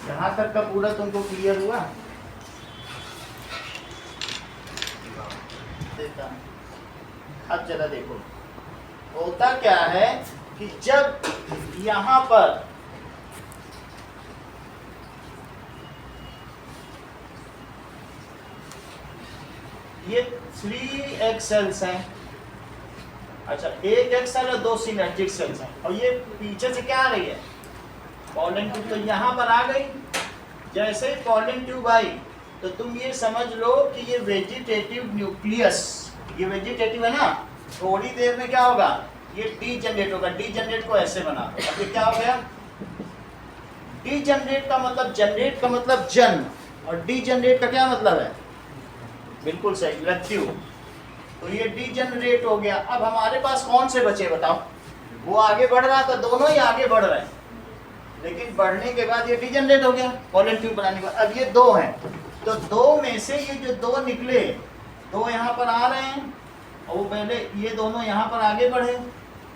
यहाँ तक का पूरा तुमको क्लियर हुआ? अब जरा देखो, होता क्या है कि जब यहाँ पर ये 3 एग सेल्स हैं, अच्छा एक एग सेल और 2 सिनर्जिक सेल्स हैं, और ये पीछे से क्या आ रही है? Pollen tube. तो यहाँ पर आ गई, जैसे ही पॉलन ट्यूब आई तो तुम ये समझ लो कि ये वेजिटेटिव न्यूक्लियस, ये वेजिटेटिव है ना, थोड़ी देर में क्या होगा? ये डीजनरेट होगा। डीजनरेट को ऐसे बना दो। अब ये क्या हो गया? डीजनरेट का मतलब, जनरेट का मतलब जन्म, और डीजनरेट का क्या मतलब है? बिल्कुल सही, मृत्यु। तो ये डीजनरेट हो गया। अब हमारे पास कौन से बचे बताओ? वो आगे बढ़ रहा था, दोनों ही आगे बढ़ रहे हैं, लेकिन बढ़ने के बाद ये डीजनरेट हो गया पॉलन ट्यूब बनाने के बाद। अब ये 2 हैं, तो 2 में से ये जो 2 निकले, 2 यहाँ पर आ रहे हैं, और वो पहले ये दोनों यहाँ पर आगे बढ़े,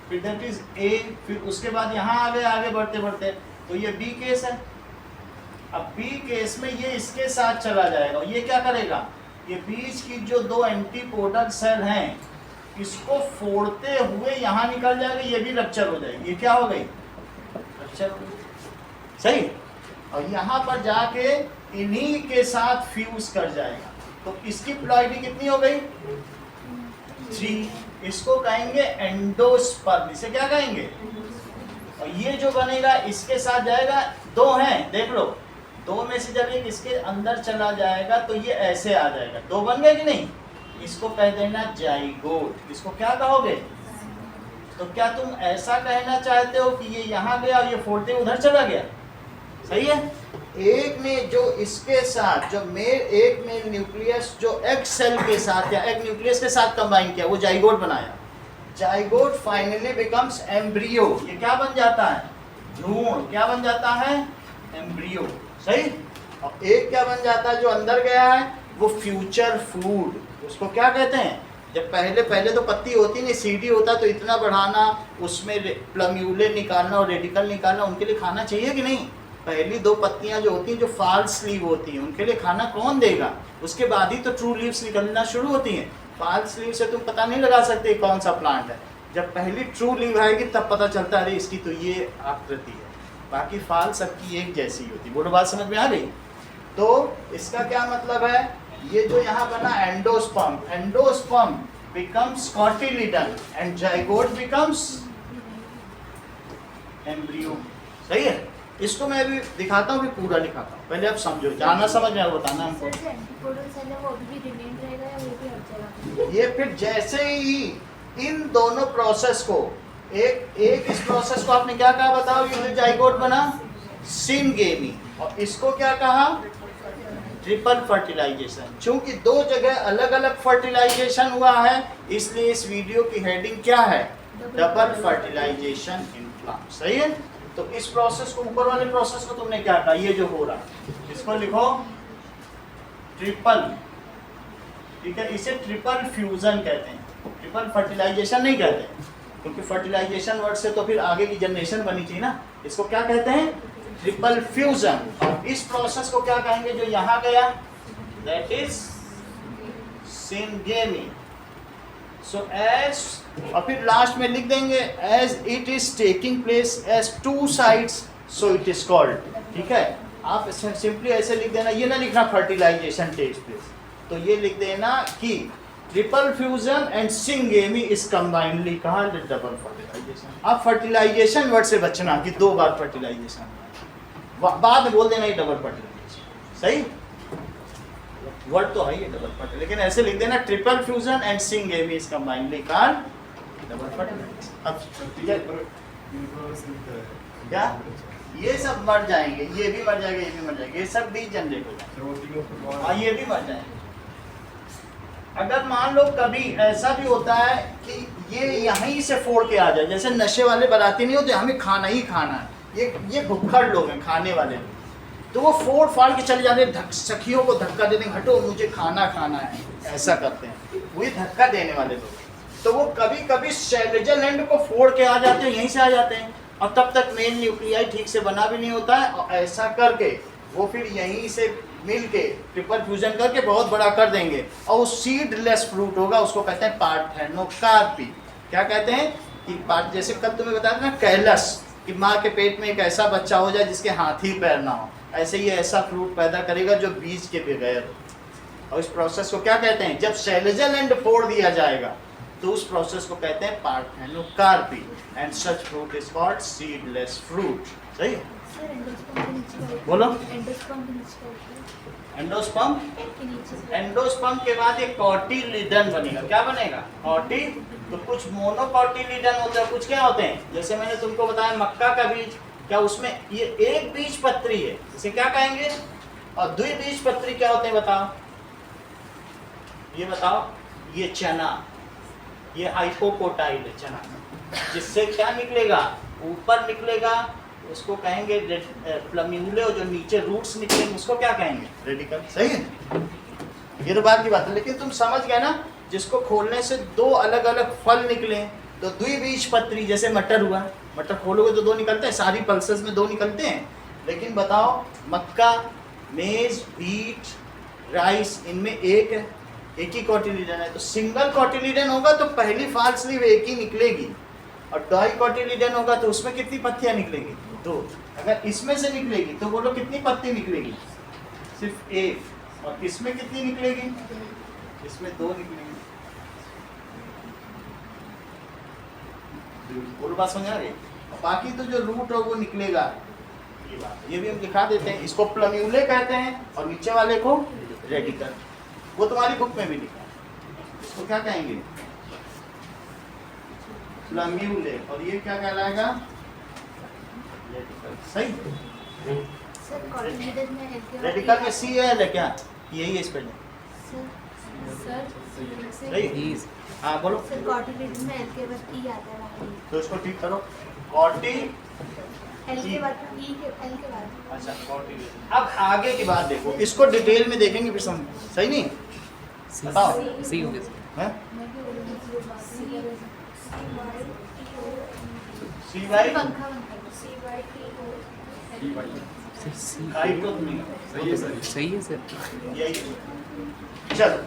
फिर दैट इज ए, फिर उसके बाद यहाँ आ गए आगे बढ़ते बढ़ते, तो ये बी केस है। अब बी केस में ये इसके साथ चला जाएगा, और ये क्या करेगा? ये बीच की जो दो एंटीपोडल सेल हैं, इसको फोड़ते हुए यहाँ निकल जाएगा, ये भी रप्चर हो जाएगी। ये क्या हो गई? रप्चर हो गई, सही। और यहाँ पर जाके इन्हीं के साथ फ्यूज कर जाएगा, तो इसकी प्लॉइडी कितनी हो गई? 3। इसको कहेंगे एंडोस्पर्म। इसे क्या कहेंगे? और ये जो बनेगा इसके साथ जाएगा, 2 हैं देख लो, 2 में से जब एक इसके अंदर चला जाएगा तो ये ऐसे आ जाएगा, 2 बन गए कि नहीं? इसको कह देना जाइगोट। इसको क्या कहोगे? तो क्या तुम ऐसा कहना चाहते हो कि ये यहाँ गया और ये फोड़ते उधर चला गया? सही है। एक ने जो इसके साथ जो एक में न्यूक्लियस जो एग सेल के साथ या एग न्यूक्लियस के साथ कंबाइन किया, वो जाइगोट बनाया। Zygote finally becomes embryo. ये क्या बन जाता है? भ्रूण। क्या बन जाता है? एम्ब्रियो। सही। और एक क्या बन जाता है जो अंदर गया है? वो फ्यूचर फ्रूट। उसको क्या कहते हैं? जब पहले तो पत्ती होती नहीं, सीडी होता, तो इतना बढ़ाना, उसमें प्लम्यूले निकालना और रेडिकल निकालना, उनके लिए खाना चाहिए कि नहीं? पहली 2 पत्तियां जो होती हैं, जो फॉल्स लीव होती हैं, उनके लिए खाना कौन देगा? उसके बाद ही तो ट्रू लीव्स निकलना शुरू होती हैं। फॉल्स लीव से तुम पता नहीं लगा सकते कौन सा प्लांट है। जब पहली ट्रू लीव आएगी तब पता चलता है, अरे इसकी तो ये आकृति है। बाकी फाल सबकी एक जैसी होती। बोलो, बात समझ में आ गई? तो इसका क्या मतलब है? ये जो यहाँ बना endosperm, endosperm becomes cotyledon and zygote becomes embryo. सही है। इसको मैं अभी दिखाता हूँ, भी पूरा दिखाता हूँ, पहले आप समझो, जाना समझ में बताना हमको। ये फिर जैसे ही इन दोनों प्रोसेस को एक इस प्रोसेस को आपने क्या कहा बताओ? ये जो जाइगोट बना सिनगेमी, और इसको क्या कहा? Triple fertilisation. चूंकि 2 जगह अलग अलग फर्टिलाइजेशन हुआ है, इसलिए इस वीडियो की हेडिंग क्या है? Double fertilisation in plant. सही है। तो इस प्रोसेस को, ऊपर वाले प्रोसेस को तुमने क्या कहा? ये जो हो रहा है इसको लिखो ट्रिपल। ठीक है। इसे ट्रिपल फ्यूजन कहते हैं, ट्रिपल फर्टिलाइजेशन नहीं कहते, क्योंकि फर्टिलाइजेशन वर्ड से तो फिर आगे की जनरेशन बनी चाहिए ना। इसको क्या कहते हैं? Triple fusion. और इस प्रोसेस को क्या कहेंगे जो यहाँ गया? That is syngamy. So as, और फिर लास्ट में लिख देंगे as it is taking place as 2 sides, so it is called. ठीक है। आप सिंपली ऐसे लिख देना, ये ना लिखना फर्टिलाइजेशन टेक्स प्लेस, तो ये लिख देना कि triple fusion and syngamy is combinedly कहा डबल फर्टिलाइजेशन। आप फर्टिलाइजेशन वर्ड से बचना कि 2 बार फर्टिलाइजेशन, बाद में बोल देना ये डबल फर्टिलाइजेशन। सही। वर्ड तो है ये डबल फर्टिलाइजेशन, लेकिन ऐसे लिख देना triple fusion and syngamy is combinedly called double fertilisation. अब क्या ये सब मर जाएंगे, ये भी मर जाएगा, ये भी मर जाएगा, ये सब भी जनरेट हो जाएंगे, और ये भी मर जाएंगे। अगर मान लो कभी ऐसा भी होता है कि ये यहीं से फोड़ के आ जाए, जैसे नशे वाले बराती नहीं होते, हमें खाना ही खाना है, ये भुक्खड़ लोग हैं, खाने वाले लोग, तो वो फोड़ फाड़ के चले जाते हैं, सखियों को धक्का देते हैं, हटो मुझे खाना खाना है, ऐसा करते हैं, वही धक्का देने वाले लोग। तो वो कभी कभी सेलेजल एंड को फोड़ के आ जाते हैं, यहीं से आ जाते हैं, और तब तक मेन न्यूक्लियाई ठीक से बना भी नहीं होता है, और ऐसा करके वो फिर यहीं से मिल के ट्रिपल फ्यूजन करके बहुत बड़ा कर देंगे, और वो सीडलेस फ्रूट होगा, उसको कहते हैं पार्थेनोकार्पी। क्या कहते हैं कि पार्ट, जैसे कल तुम्हें बताया था ना कैलस, कि माँ के पेट में एक ऐसा बच्चा हो जाए जिसके हाथ ही पैर ना हो, ऐसे ही ऐसा फ्रूट पैदा करेगा जो बीज के बगैर हो। और इस प्रोसेस को क्या कहते हैं? जब सेलेजल एंड फोड़ दिया जाएगा तो उस प्रोसेस को कहते हैं parthenocarpy, and such fruit is called seedless fruit. सही है। बोलो। एंडोस्पर्म, एंडोस्पर्म के बाद एक कॉटिलिडन बनेगा। क्या बनेगा? कॉटी। तो कुछ मोनोकॉटिलिडन होते हैं, कुछ क्या होते हैं, जैसे मैंने तुमको बताया मक्का का बीज, क्या उसमें ये एक बीज पत्री है, इसे क्या कहेंगे? और द्विबीज पत्री क्या होते हैं बताओ? ये बताओ। ये चना, ये हाइपोकोटाइल है चना, जिससे क्या निकलेगा? ऊपर निकलेगा, उसको कहेंगे प्लम्यूले, और जो नीचे रूट्स निकलेंगे उसको क्या कहेंगे? रेडिकल। सही है। ये तो बात की बात है, लेकिन तुम समझ गए ना, जिसको खोलने से 2 अलग अलग फल निकले, तो द्विबीज पत्री, जैसे मटर हुआ, मटर खोलोगे तो 2 निकलते हैं, सारी पल्सेस में 2 निकलते हैं, लेकिन बताओ मक्का, मेज, व्हीट, राइस इनमें एक है, एक ही कॉटिलीडन है, तो सिंगल कॉटिलीडन होगा तो पहली फाल स्लीव एक ही निकलेगी, और डाई कॉटिलीडन होगा तो उसमें कितनी पत्तियां निकलेंगी? दो। अगर इसमें से निकलेगी तो बोलो कितनी पत्ती निकलेगी? सिर्फ एक। और इसमें कितनी निकलेगी? इसमें दो निकलेगी। बोलो बात समझ आ रही है? बाकी तो जो रूट हो वो निकलेगा। ये बात, ये भी हम दिखा देते हैं। इसको प्लम्यूले कहते हैं और नीचे वाले को रेडिकल। वो तुम्हारी बुक में भी लिखा है। इसको क्या कहेंगे? प्लम्यूले। और ये क्या कहलाएगा? रेडिकल। सही। सर कॉटिलीडन में एल के बाद रेडिकल में सी है क्या? यही है स्पेलिंग। सर सही। हाँ बोलो। सर कॉटिलीडन में एल के बाद ई आता है वहाँ तो इसको ठीक करो। कॉटी। एल के बाद ई के एल के बाद। अच्छा कॉटी। अब आगे की बात देखो, इसको डिटेल में देखेंगे फिर समझ। सही नहीं? बताओ। सी हो गया हैं? सी वाई पंखा काइटो नहीं। सही है सर। सही है सर। यही। चलो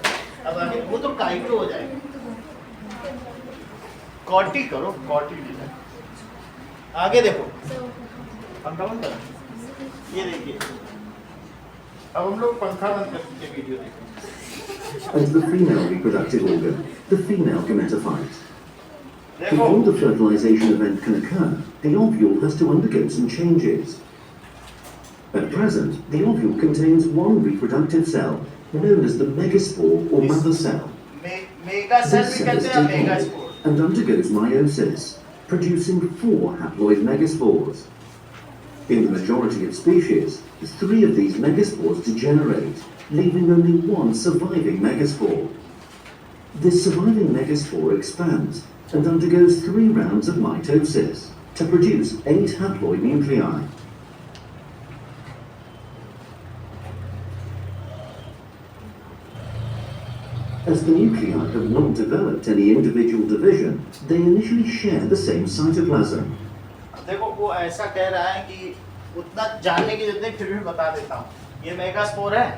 अब आगे, वो तो काइटो हो जाएगा। कॉटी करो, कॉटी डिजाइन। आगे देखो, पंखा बंद करो। ये देखिए, अब हम लोग पंखा बंद करके वीडियो देखेंगे। As the female reproductive organ, the female gametophyte. देखो Before the fertilization event can occur, the ovule has to undergo some changes. At present, the ovule contains one reproductive cell, known as the megaspore or mother cell. Mega sale This भी cell is कहते हैं, mega divided spore. and undergoes meiosis, producing 4 haploid megaspores. In the majority of species, 3 of these megaspores degenerate, leaving only one surviving megaspore. This surviving megaspore expands and undergoes 3 rounds of mitosis to produce 8 haploid nuclei. As the nuclei have not developed any individual division, they initially share the same cytoplasm. अब देखो वो ऐसा कह रहा है कि उतना जानने की जरूरत नहीं, फिर भी बता देता हूँ। ये मेगा स्पोर है,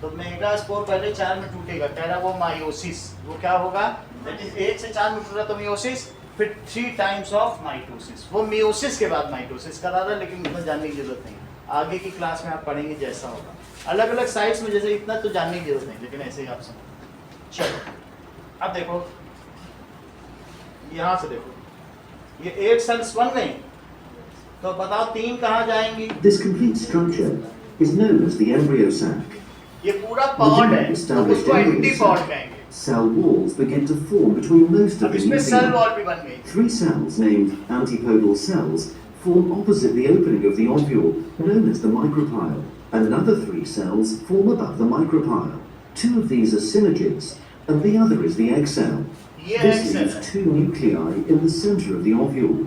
तो मेगा स्पोर पहले 4 में टूटेगा, कह रहा है वो मायोसिस। वो क्या होगा? दैट इज 1 से 4 में टूटा तो मियोसिस, फिर 3 टाइम्स ऑफ माइटोसिस। वो मियोसिस के बाद माइटोसिस करा रहा है, लेकिन उतना जानने की जरूरत नहीं। आगे की क्लास में आप पढ़ेंगे जैसा होगा। अलग अलग साइट्स में जैसे इतना तो जानने की जरूरत नहीं, लेकिन ऐसे ही आप समझ। चलो अब देखो, यहाँ से देखो, ये 8 सेल्स बन गई, तो बताओ 3 कहाँ जाएंगी? This complete structure is known as the embryo sac. ये पूरा पॉड है, तो उसको एंटी पॉड कहेंगे। Cell walls begin to form between most अब of the इसमें सेल nuclei. वॉल भी बन गई। 3 cells named antipodal cells form opposite the opening of the ovule, known as the micropyle, and another 3 cells form above the micropyle. 2 of these are synergids, and the other is the egg cell. ये This egg cell leaves है। 2 nuclei in the center of the ovule.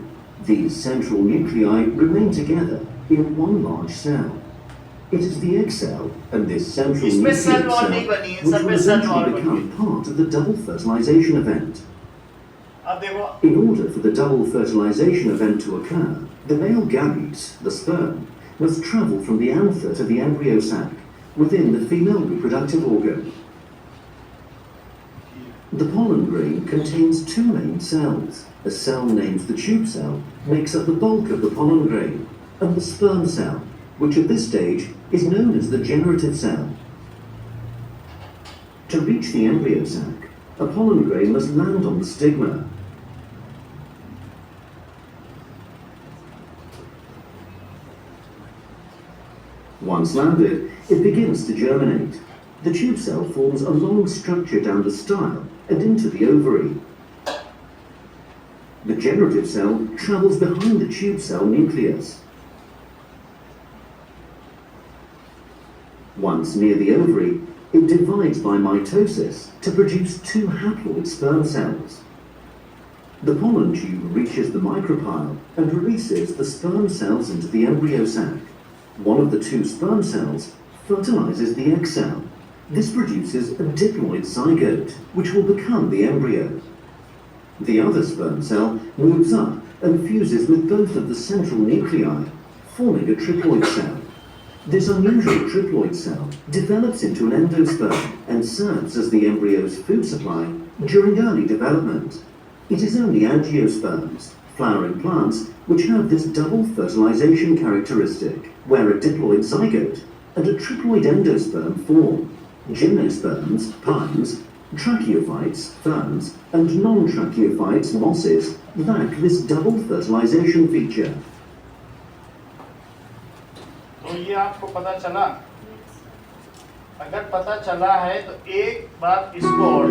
These central nuclei remain together in one large cell. It is the egg cell and this central इसमें nucleus cell wall cell नहीं बनी है, which सब will में cell wall eventually बनी है। become part of the double fertilization event. अब देखो, In order for the double fertilization event to occur, the male gametes, the sperm, must travel from the anther to the embryo sac within the female reproductive organ. The pollen grain contains 2 main cells. A cell named the tube cell makes up the bulk of the pollen grain, and the sperm cell, which at this stage is known as the generative cell. To reach the embryo sac, a pollen grain must land on the stigma. Once landed, it begins to germinate. The tube cell forms a long structure down the style and into the ovary. The generative cell travels behind the tube cell nucleus. Once near the ovary, it divides by mitosis to produce 2 haploid sperm cells. The pollen tube reaches the micropyle and releases the sperm cells into the embryo sac. One of the 2 sperm cells fertilizes the egg cell. This produces a diploid zygote, which will become the embryo. The other sperm cell moves up and fuses with both of the central nuclei, forming a triploid cell. This unusual triploid cell develops into an endosperm and serves as the embryo's food supply during early development. It is only angiosperms, flowering plants, which have this double fertilization characteristic, where a diploid zygote and a triploid endosperm form. Gymnosperms, pines, tracheophytes, ferns, and non-tracheophytes, mosses, lack this double fertilization feature. तो ये आपको पता चला? अगर पता चला है तो एक बार इसको और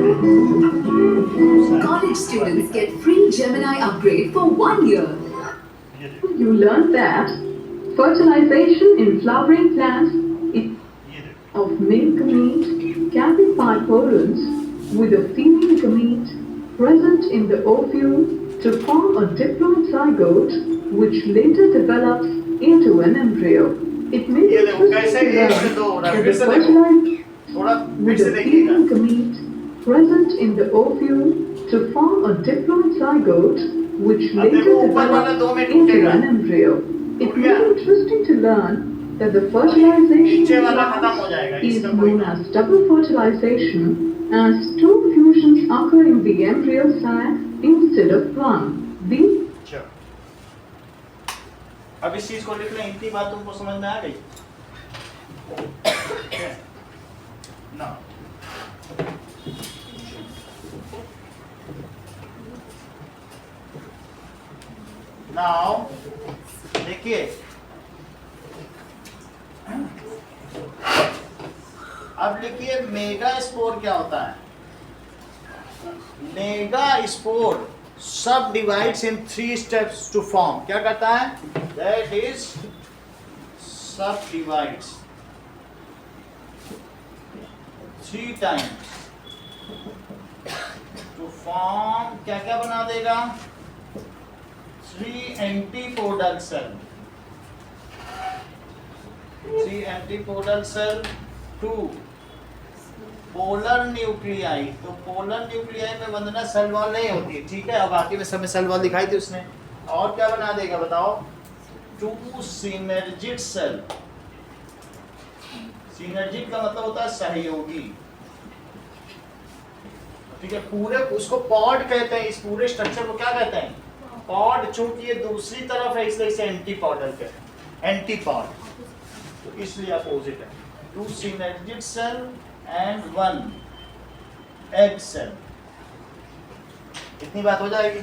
College students get free Gemini upgrade for 1 year. ये देखो, You learned that fertilization in flowering plants ये देखो। of male gamete carry 5 pollens with a female gamete present in the ovule to form a diploid zygote which later develops into an embryo. It may be ये देखो कैसे interesting to एक से learn दो हो रहा है, that फिर the से देखो, fertilized थोड़ा फिर with से a देखिएगा। female gamete present in the ovule to form a diploid zygote which अब later देखो ऊपर वाला दो में develops into टूटेगा। an embryo. It टूट may गया। be interesting to learn that the fertilization नीचे वाला खत्म हो जाएगा, is इसका कोई known as double fertilization as 2 fusions occur in the embryo sac instead of 1. The चलो। अब इस चीज को लिख लें, इतनी बात तुमको समझ में आ गई? ना नाउ देखिए, अब लिखिए मेगा स्पोर क्या होता है? Megaspore sub divides in 3 steps to form. क्या करता है? That is sub divides 3 times to form. क्या क्या बना देगा? 3 antipodal cell, 3 antipodal cell, 2 polar nuclei. तो पोलर न्यूक्लियाई में वंदना सेल वॉल नहीं होती, ठीक है? अब बाकी में सब में सेल वॉल दिखाई थी उसने। और क्या बना देगा बताओ? 2 सिनर्जिड सेल। सिनर्जिड का मतलब होता है सहयोगी, ठीक है? पूरे उसको पॉड कहते हैं, इस पूरे स्ट्रक्चर को क्या कहते हैं? पॉड। चूंकि ये दूसरी तरफ है इसलिए इसे एंटीपॉडल कहते हैं, एंटीपॉड, तो इसलिए अपोजिट है। 2 synergid cell and 1 egg cell. इतनी बात हो जाएगी,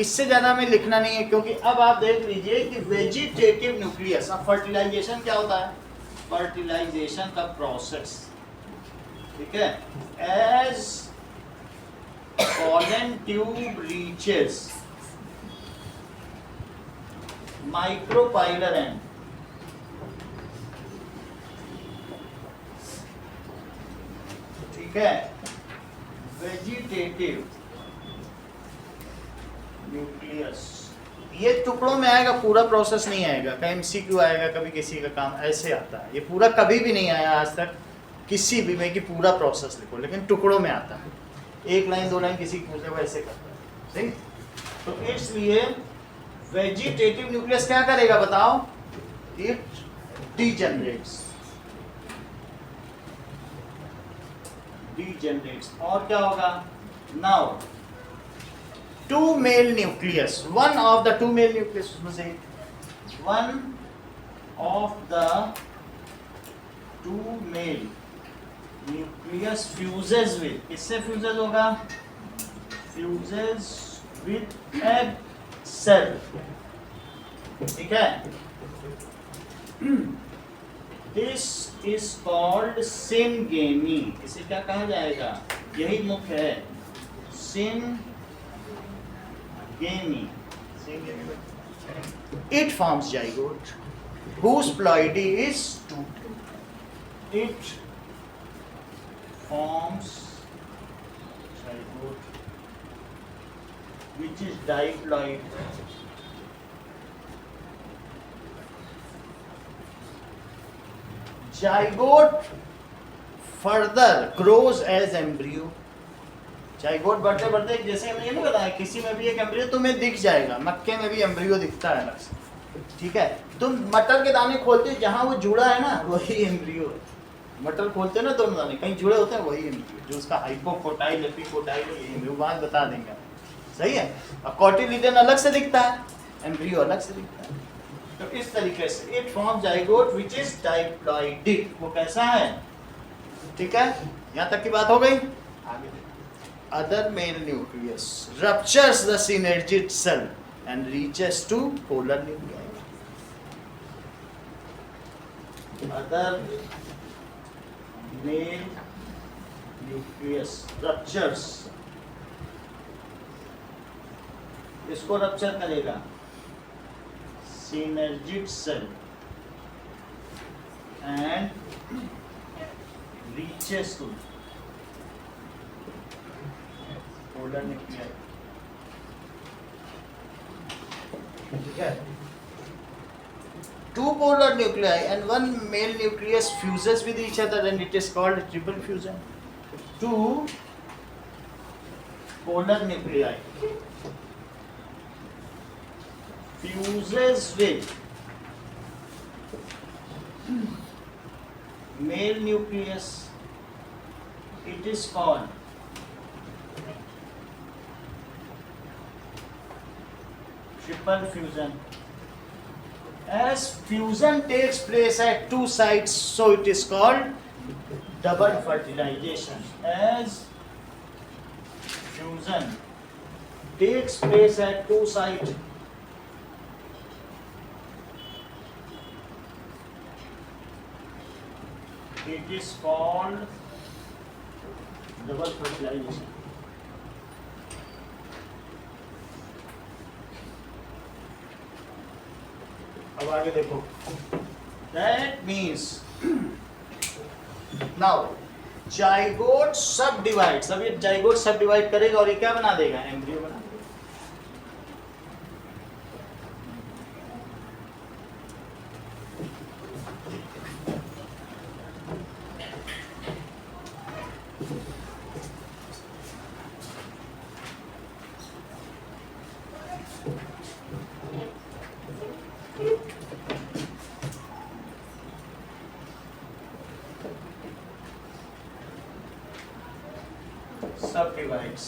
इससे ज्यादा में लिखना नहीं है, क्योंकि अब आप देख लीजिए कि वेजिटेटिव न्यूक्लियस। अब फर्टिलाइजेशन क्या होता है? फर्टिलाइजेशन का प्रोसेस, ठीक है? As pollen tube reaches micropylar end, ठीक है? वेजिटेटिव न्यूक्लियस ये टुकड़ों में आएगा, पूरा प्रोसेस नहीं आएगा। कहीं एमसीक्यू आएगा, कभी किसी का काम ऐसे आता है। ये पूरा कभी भी नहीं आया आज तक किसी भी में कि पूरा प्रोसेस लिखो, लेकिन टुकड़ों में आता है। 1 लाइन 2 लाइन किसी पूछे वो ऐसे करता है, सही? तो इसलिए वेजिटेटिव न्यूक्लियस क्या करेगा बताओ? इट डीजेनरेट्स, और क्या होगा? Now 2 mail nucleus, one of the 2 mail nucleus, उसमें से one of the 2 mail nucleus fuses with, किससे फ्यूजेस होगा? फ्यूजेस विद एग सेल, ठीक है? This is called syngamy. इसे क्या कहा जाएगा? यही मुख्य है, syngamy. It forms zygote whose ploidy is 2. It forms zygote which is diploid. Zygote further grows as embryo. Zygote बढ़ते बढ़ते, जैसे हमने ये नहीं बताया, किसी में भी एक एम्ब्रियो तुम्हें दिख जाएगा, मक्के में भी एम्ब्रियो दिखता है अलग से, ठीक है, तुम मटर के दाने खोलते हो, जहां वो जुड़ा है ना वही एम्ब्रियो है। मटर खोलते हैं ना दोनों दाने, कहीं जुड़े होते हैं वही एम्ब्रियो, जो उसका हाइपोकोटाइल एपिकोटाइल यही एम्ब्रियो, बात बता देंगे। सही है। और कॉटिलिडन अलग से दिखता है, एम्ब्रियो अलग से दिखता है। तो इस तरीके से it form zygote which is diploidic. वो कैसा है? ठीक है, यहाँ तक की बात हो गई। आगे other mail nucleus ruptures the synergid cell and reaches to polar nuclei. Other male nucleus ruptures, इसको रप्चर करेगा synergid cell and reaches to polar nuclei. ठीक है, two polar nuclei and one male nucleus fuses with each other and it is called triple fusion. Two polar nuclei fuses with male nucleus, it is called triple fusion. As fusion takes place at two sites, so it is called double fertilization. As fusion takes place at two sites, it is called double fertilization. अब आगे देखो, that means now zygote सब divides. अब ये zygote सब divide करेगा और ये क्या बना देगा? एम्ब्रियो बना देगा। Subdivides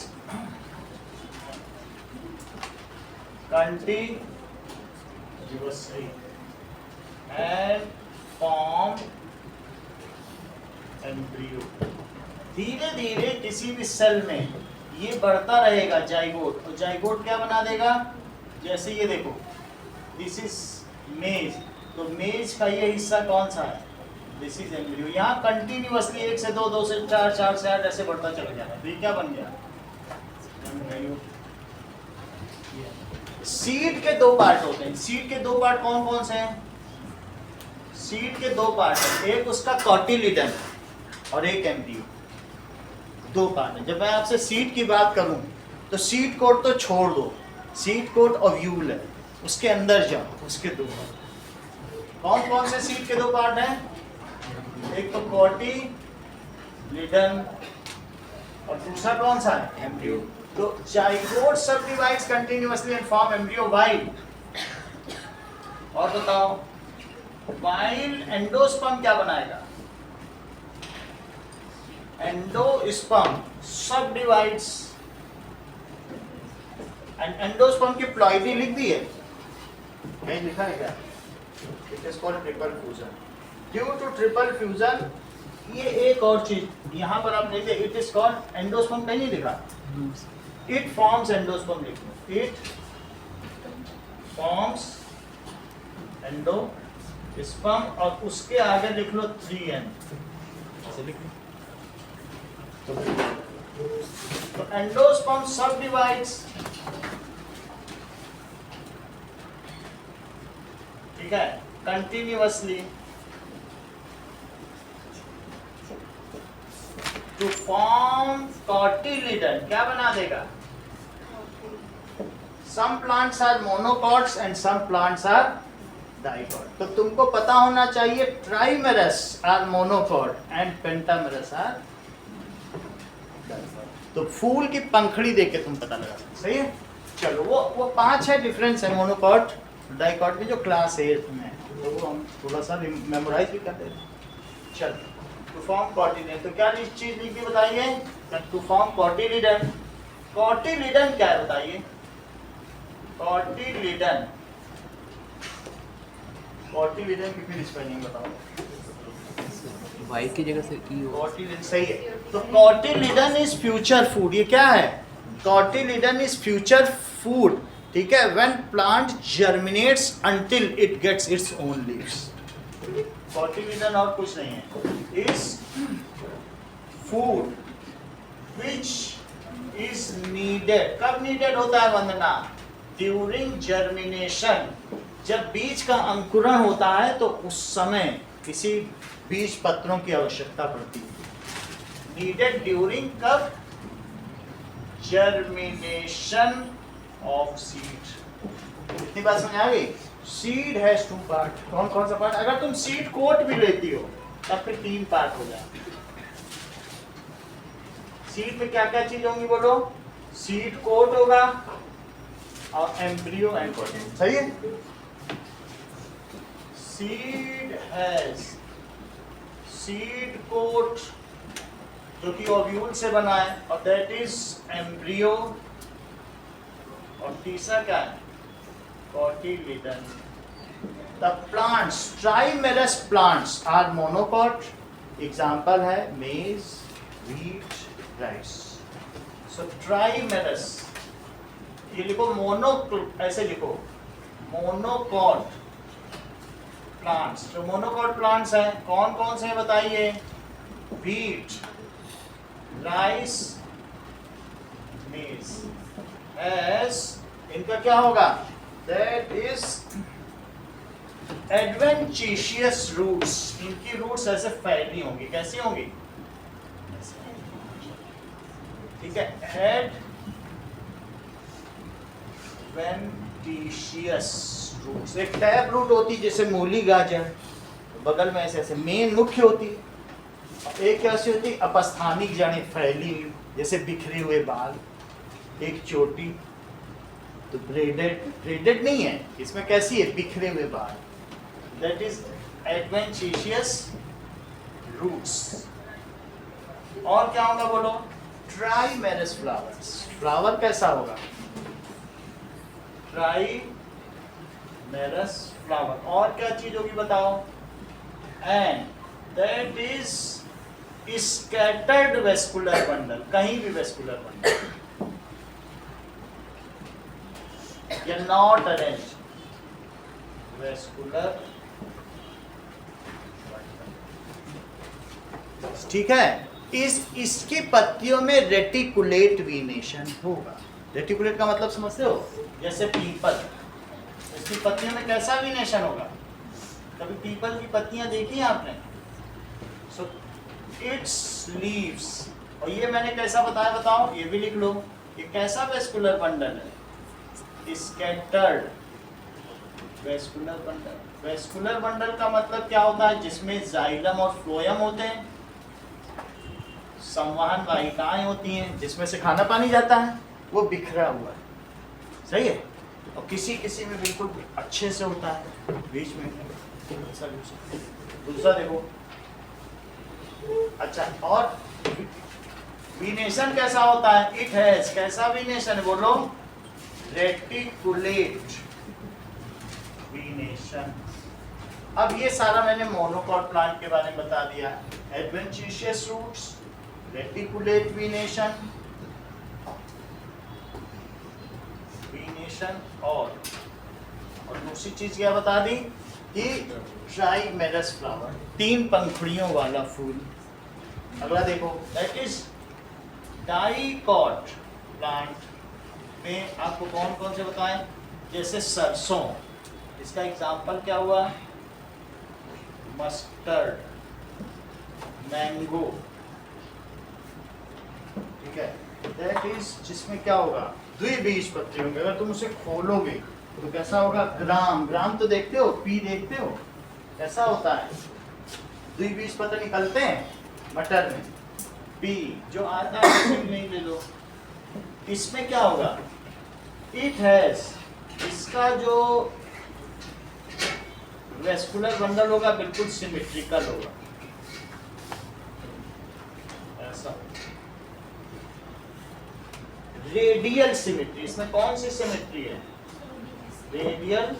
contiguously and form embryo. धीरे धीरे किसी भी सेल में ये बढ़ता रहेगा जाइगोट, और जाइगोट क्या बना देगा? जैसे ये देखो, दिस इज मेज, तो मेज का ये हिस्सा कौन सा है? This is embryo. यहाँ कंटिन्यूअसली 1 से 2, 2 से 4, 4 से 8 ऐसे बढ़ता चला जाएगा। तो ये क्या बन गया? एम्ब्रियो। सीड के दो पार्ट होते हैं। सीड के दो पार्ट कौन कौन से हैं? सीड के दो पार्ट हैं, एक उसका कॉटिलिडन और एक एम्ब्रियो। दो पार्ट है। जब मैं आपसे सीड की बात करूं तो सीड कोट तो छोड़ दो, सीड कोट ओव्यूल है, उसके अंदर जाओ, उसके दो कौन कौन से सीड के दो पार्ट हैं? एक तो कॉटिलिडन और दूसरा कौन सा है? एम्ब्रियो। तो zygote subdivides continuously and form embryo while. और बताओ, वाइल एंडोस्पर्म क्या बनाएगा? एंडोस्पर्म सबडिवाइड्स एंड एंडोस्पर्म की प्लॉइडी लिख दी है, कहीं लिखा है क्या? It is called triple fusion. Due to triple fusion, ये एक और चीज यहाँ पर आप लिखिए, इट इज कॉल्ड एंडोस्पर्म, कहीं नहीं लिखा, इट फॉर्म्स एंडोस्पर्म लिख लो, इट फॉर्म्स एंडोस्पर्म और उसके आगे लिख लो 3N, ऐसे लिख लो। तो एंडोस्पर्म सबडिवाइड्स, ठीक है, कंटिन्यूअसली टू फॉर्म कॉटिलिडन, क्या बना देगा? Some plants are monocots and some plants are dicot. तो तुमको पता होना चाहिए trimerous are monocot and pentamerous are dicot. तो फूल की पंखड़ी देख के तुम पता लगा सकते, सही है। चलो, वो 5 है डिफरेंस है मोनोकॉट डाइकॉट की जो क्लास 8 में है, तो वो हम थोड़ा सा मेमोराइज भी करते हैं। चल, टू फॉर्म कॉटिलिडन, तो क्या चीज लिखी बताइए? To form cotyledon. कॉटिलिडन क्या है बताइए? कॉटिलिडन, कॉटिलिडन की फिर स्पेलिंग बताओ। वाई की जगह से ई हो। कॉटिलिडन सही है। तो कॉटिलिडन इज फ्यूचर फूड। ये क्या है? कॉटिलिडन इज फ्यूचर फूड, ठीक है। When plant germinates until it gets its own leaves. Cotyledon और कुछ नहीं है, is food which is needed. कब नीडेड होता है वंदना? During germination. जब बीज का अंकुरण होता है तो उस समय किसी बीज पत्रों की आवश्यकता पड़ती है। नीडेड ड्यूरिंग कब? Germination of seed. इतनी बात समझ आ गई? Seed has 2 part. कौन कौन सा पार्ट? अगर तुम सीड कोट भी लेती हो तब फिर 3 पार्ट हो जाए। सीड में क्या क्या चीज होंगी बोलो? सीड कोट होगा और एम्ब्रियो एंड कोटिंग। सही है? सीड हैज सीड कोट जो कि ओव्यूल से बना है, और दैट इज एम्ब्रियो, और तीसरा क्या है? Cotyledon. The plants, trimerous plants are monocot. Example है मेज, व्हीट, राइस। सो ट्राइमेरस, ये लिखो मोनो, ऐसे लिखो मोनोकॉट प्लांट्स। जो मोनोकॉट प्लांट्स हैं कौन कौन से हैं बताइए? व्हीट, राइस, मेज। एस इनका क्या होगा? That is adventitious roots. इनकी रूट्स ऐसे फैली होंगी। कैसी होंगी? ठीक है, एडवेंटिशियस रूट्स। एक टैप रूट होती है जैसे मूली, गाजर, बगल में ऐसे ऐसे मेन मुख्य होती है। एक कैसी होती है? अपस्थानिक जड़ें फैली हुई जैसे बिखरे हुए बाल, एक चोटी। तो ब्रेडेड नहीं है, इसमें कैसी है? बिखरे हुए बाल। That is adventitious roots. और क्या होगा बोलो? Trimerous flowers. फ्लावर कैसा होगा? Trimerous flower. और क्या चीज होगी बताओ? And that is scattered vascular bundle. कहीं भी वेस्कुलर बंडल, या नॉट अरेंज वेस्कुलर बंडल, ठीक है। इसकी पत्तियों में रेटिकुलेट वीनेशन होगा। रेटिकुलेट का मतलब समझते हो? जैसे पीपल, इसकी पत्तियों में कैसा वीनेशन होगा? कभी पीपल की पत्तियां देखी हैं आपने? So it's leaves. और ये मैंने कैसा बताया बताओ? ये भी लिख लो। ये कैसा वेस्कुलर बंडल है? Scattered vascular bundle. Vascular bundle का मतलब क्या होता है? जिसमें जाइलम और फ्लोएम होते हैं, संवहन वाहिकाएं होती हैं जिसमें से खाना पानी जाता है, वो बिखरा हुआ है। सही है? और किसी किसी में बिल्कुल अच्छे से होता है, बीच में दूसरा देखो। अच्छा, और वीनेशन कैसा होता है? इट हैज कैसा वीनेशन है बोलो? रेटिकुलेट वीनेशन। अब ये सारा मैंने मोनोकॉट प्लांट के बारे में बता दिया। एडवेंटिशियस रूट्स, रेटिकुलेट वीनेशन, और दूसरी चीज क्या बता दी कि ट्राइमेरस फ्लावर, 3 पंखुड़ियों वाला फूल। अगला देखो, दैट इज डाइकॉट प्लांट में आपको कौन कौन से बताएं? जैसे सरसों, इसका एग्जाम्पल क्या हुआ? मस्टर्ड, मैंगो, ठीक है। दैट इज जिसमें क्या होगा? द्विबीजपत्री होंगे। अगर तुम उसे खोलोगे तो कैसा होगा? ग्राम। ग्राम तो देखते हो, पी देखते हो, कैसा होता है? द्विबीजपत्र निकलते हैं मटर में, पी जो आता है नहीं ले लो। इसमें क्या होगा? इट हैज, इसका जो वेस्कुलर बंडल होगा बिल्कुल सिमेट्रिकल होगा, ऐसा। रेडियल सिमेट्री, इसमें कौन सी सिमेट्री है? रेडियल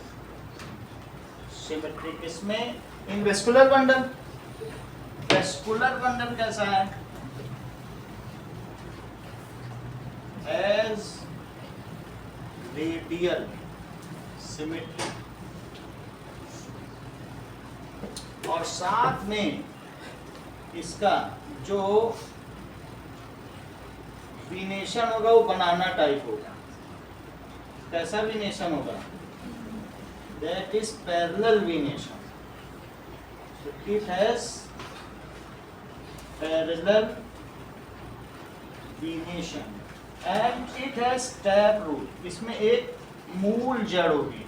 सिमेट्री किसमें? इन वेस्कुलर बंडल। वेस्कुलर बंडल कैसा है? एज रेडियल सिमेट्री, और साथ में इसका जो विनेशन होगा वो बनाना टाइप होगा। कैसा विनेशन होगा? That is parallel venation. It has parallel venation and it has tap root. इसमें एक मूल जड़ होगी,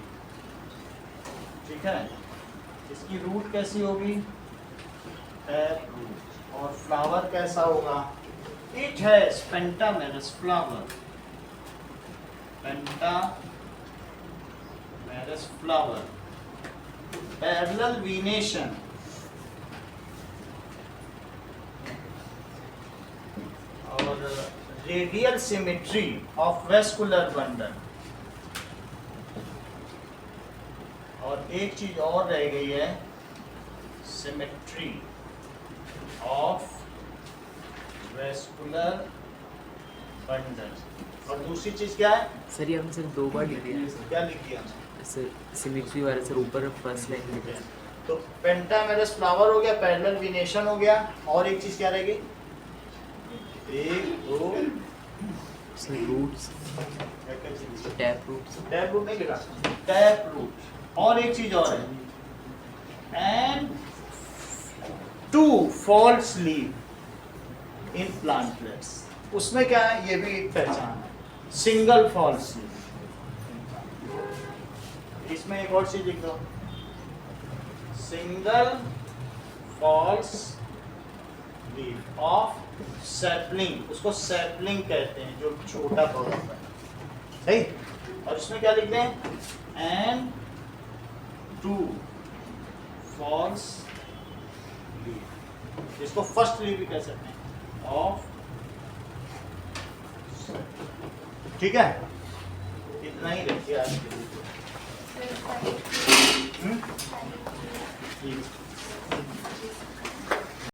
ठीक है। इसकी रूट कैसी होगी? Tap root. और फ्लावर कैसा होगा? It has pentamerous flower, pentamerous flower, parallel venation और radial symmetry of vascular bundle. और एक चीज और रह गई है, सिमेट्री ऑफ वेस्कुलर बंडल। और दूसरी चीज क्या है? सर ये आपने सिर्फ 2 बार लिख दिया है सर। क्या लिख दिया? सर सिमेट्री वाला सर ऊपर फर्स्ट लाइन लिखा है। तो पेंटामेरस फ्लावर हो गया, पैरेलल विनेशन हो गया, और एक चीज क्या रहेगी? 1 2 सर roots, tap roots. Tap root नहीं लिखा, टैप रूट। और एक चीज और है, and 2 false leave in plantlets. उसमें क्या है? ये भी एक पहचान है, सिंगल फॉल्स लीव। इसमें एक और चीज लिख दो, single false leave of sapling. उसको सैपलिंग कहते हैं, जो छोटा पौधा होता है, सही। और इसमें क्या लिखते हैं? And 2 false leave. इसको फर्स्ट लीव भी कह सकते हैं ऑफ। ठीक है, इतना ही रखिए आज के लिए। सर, ठीक।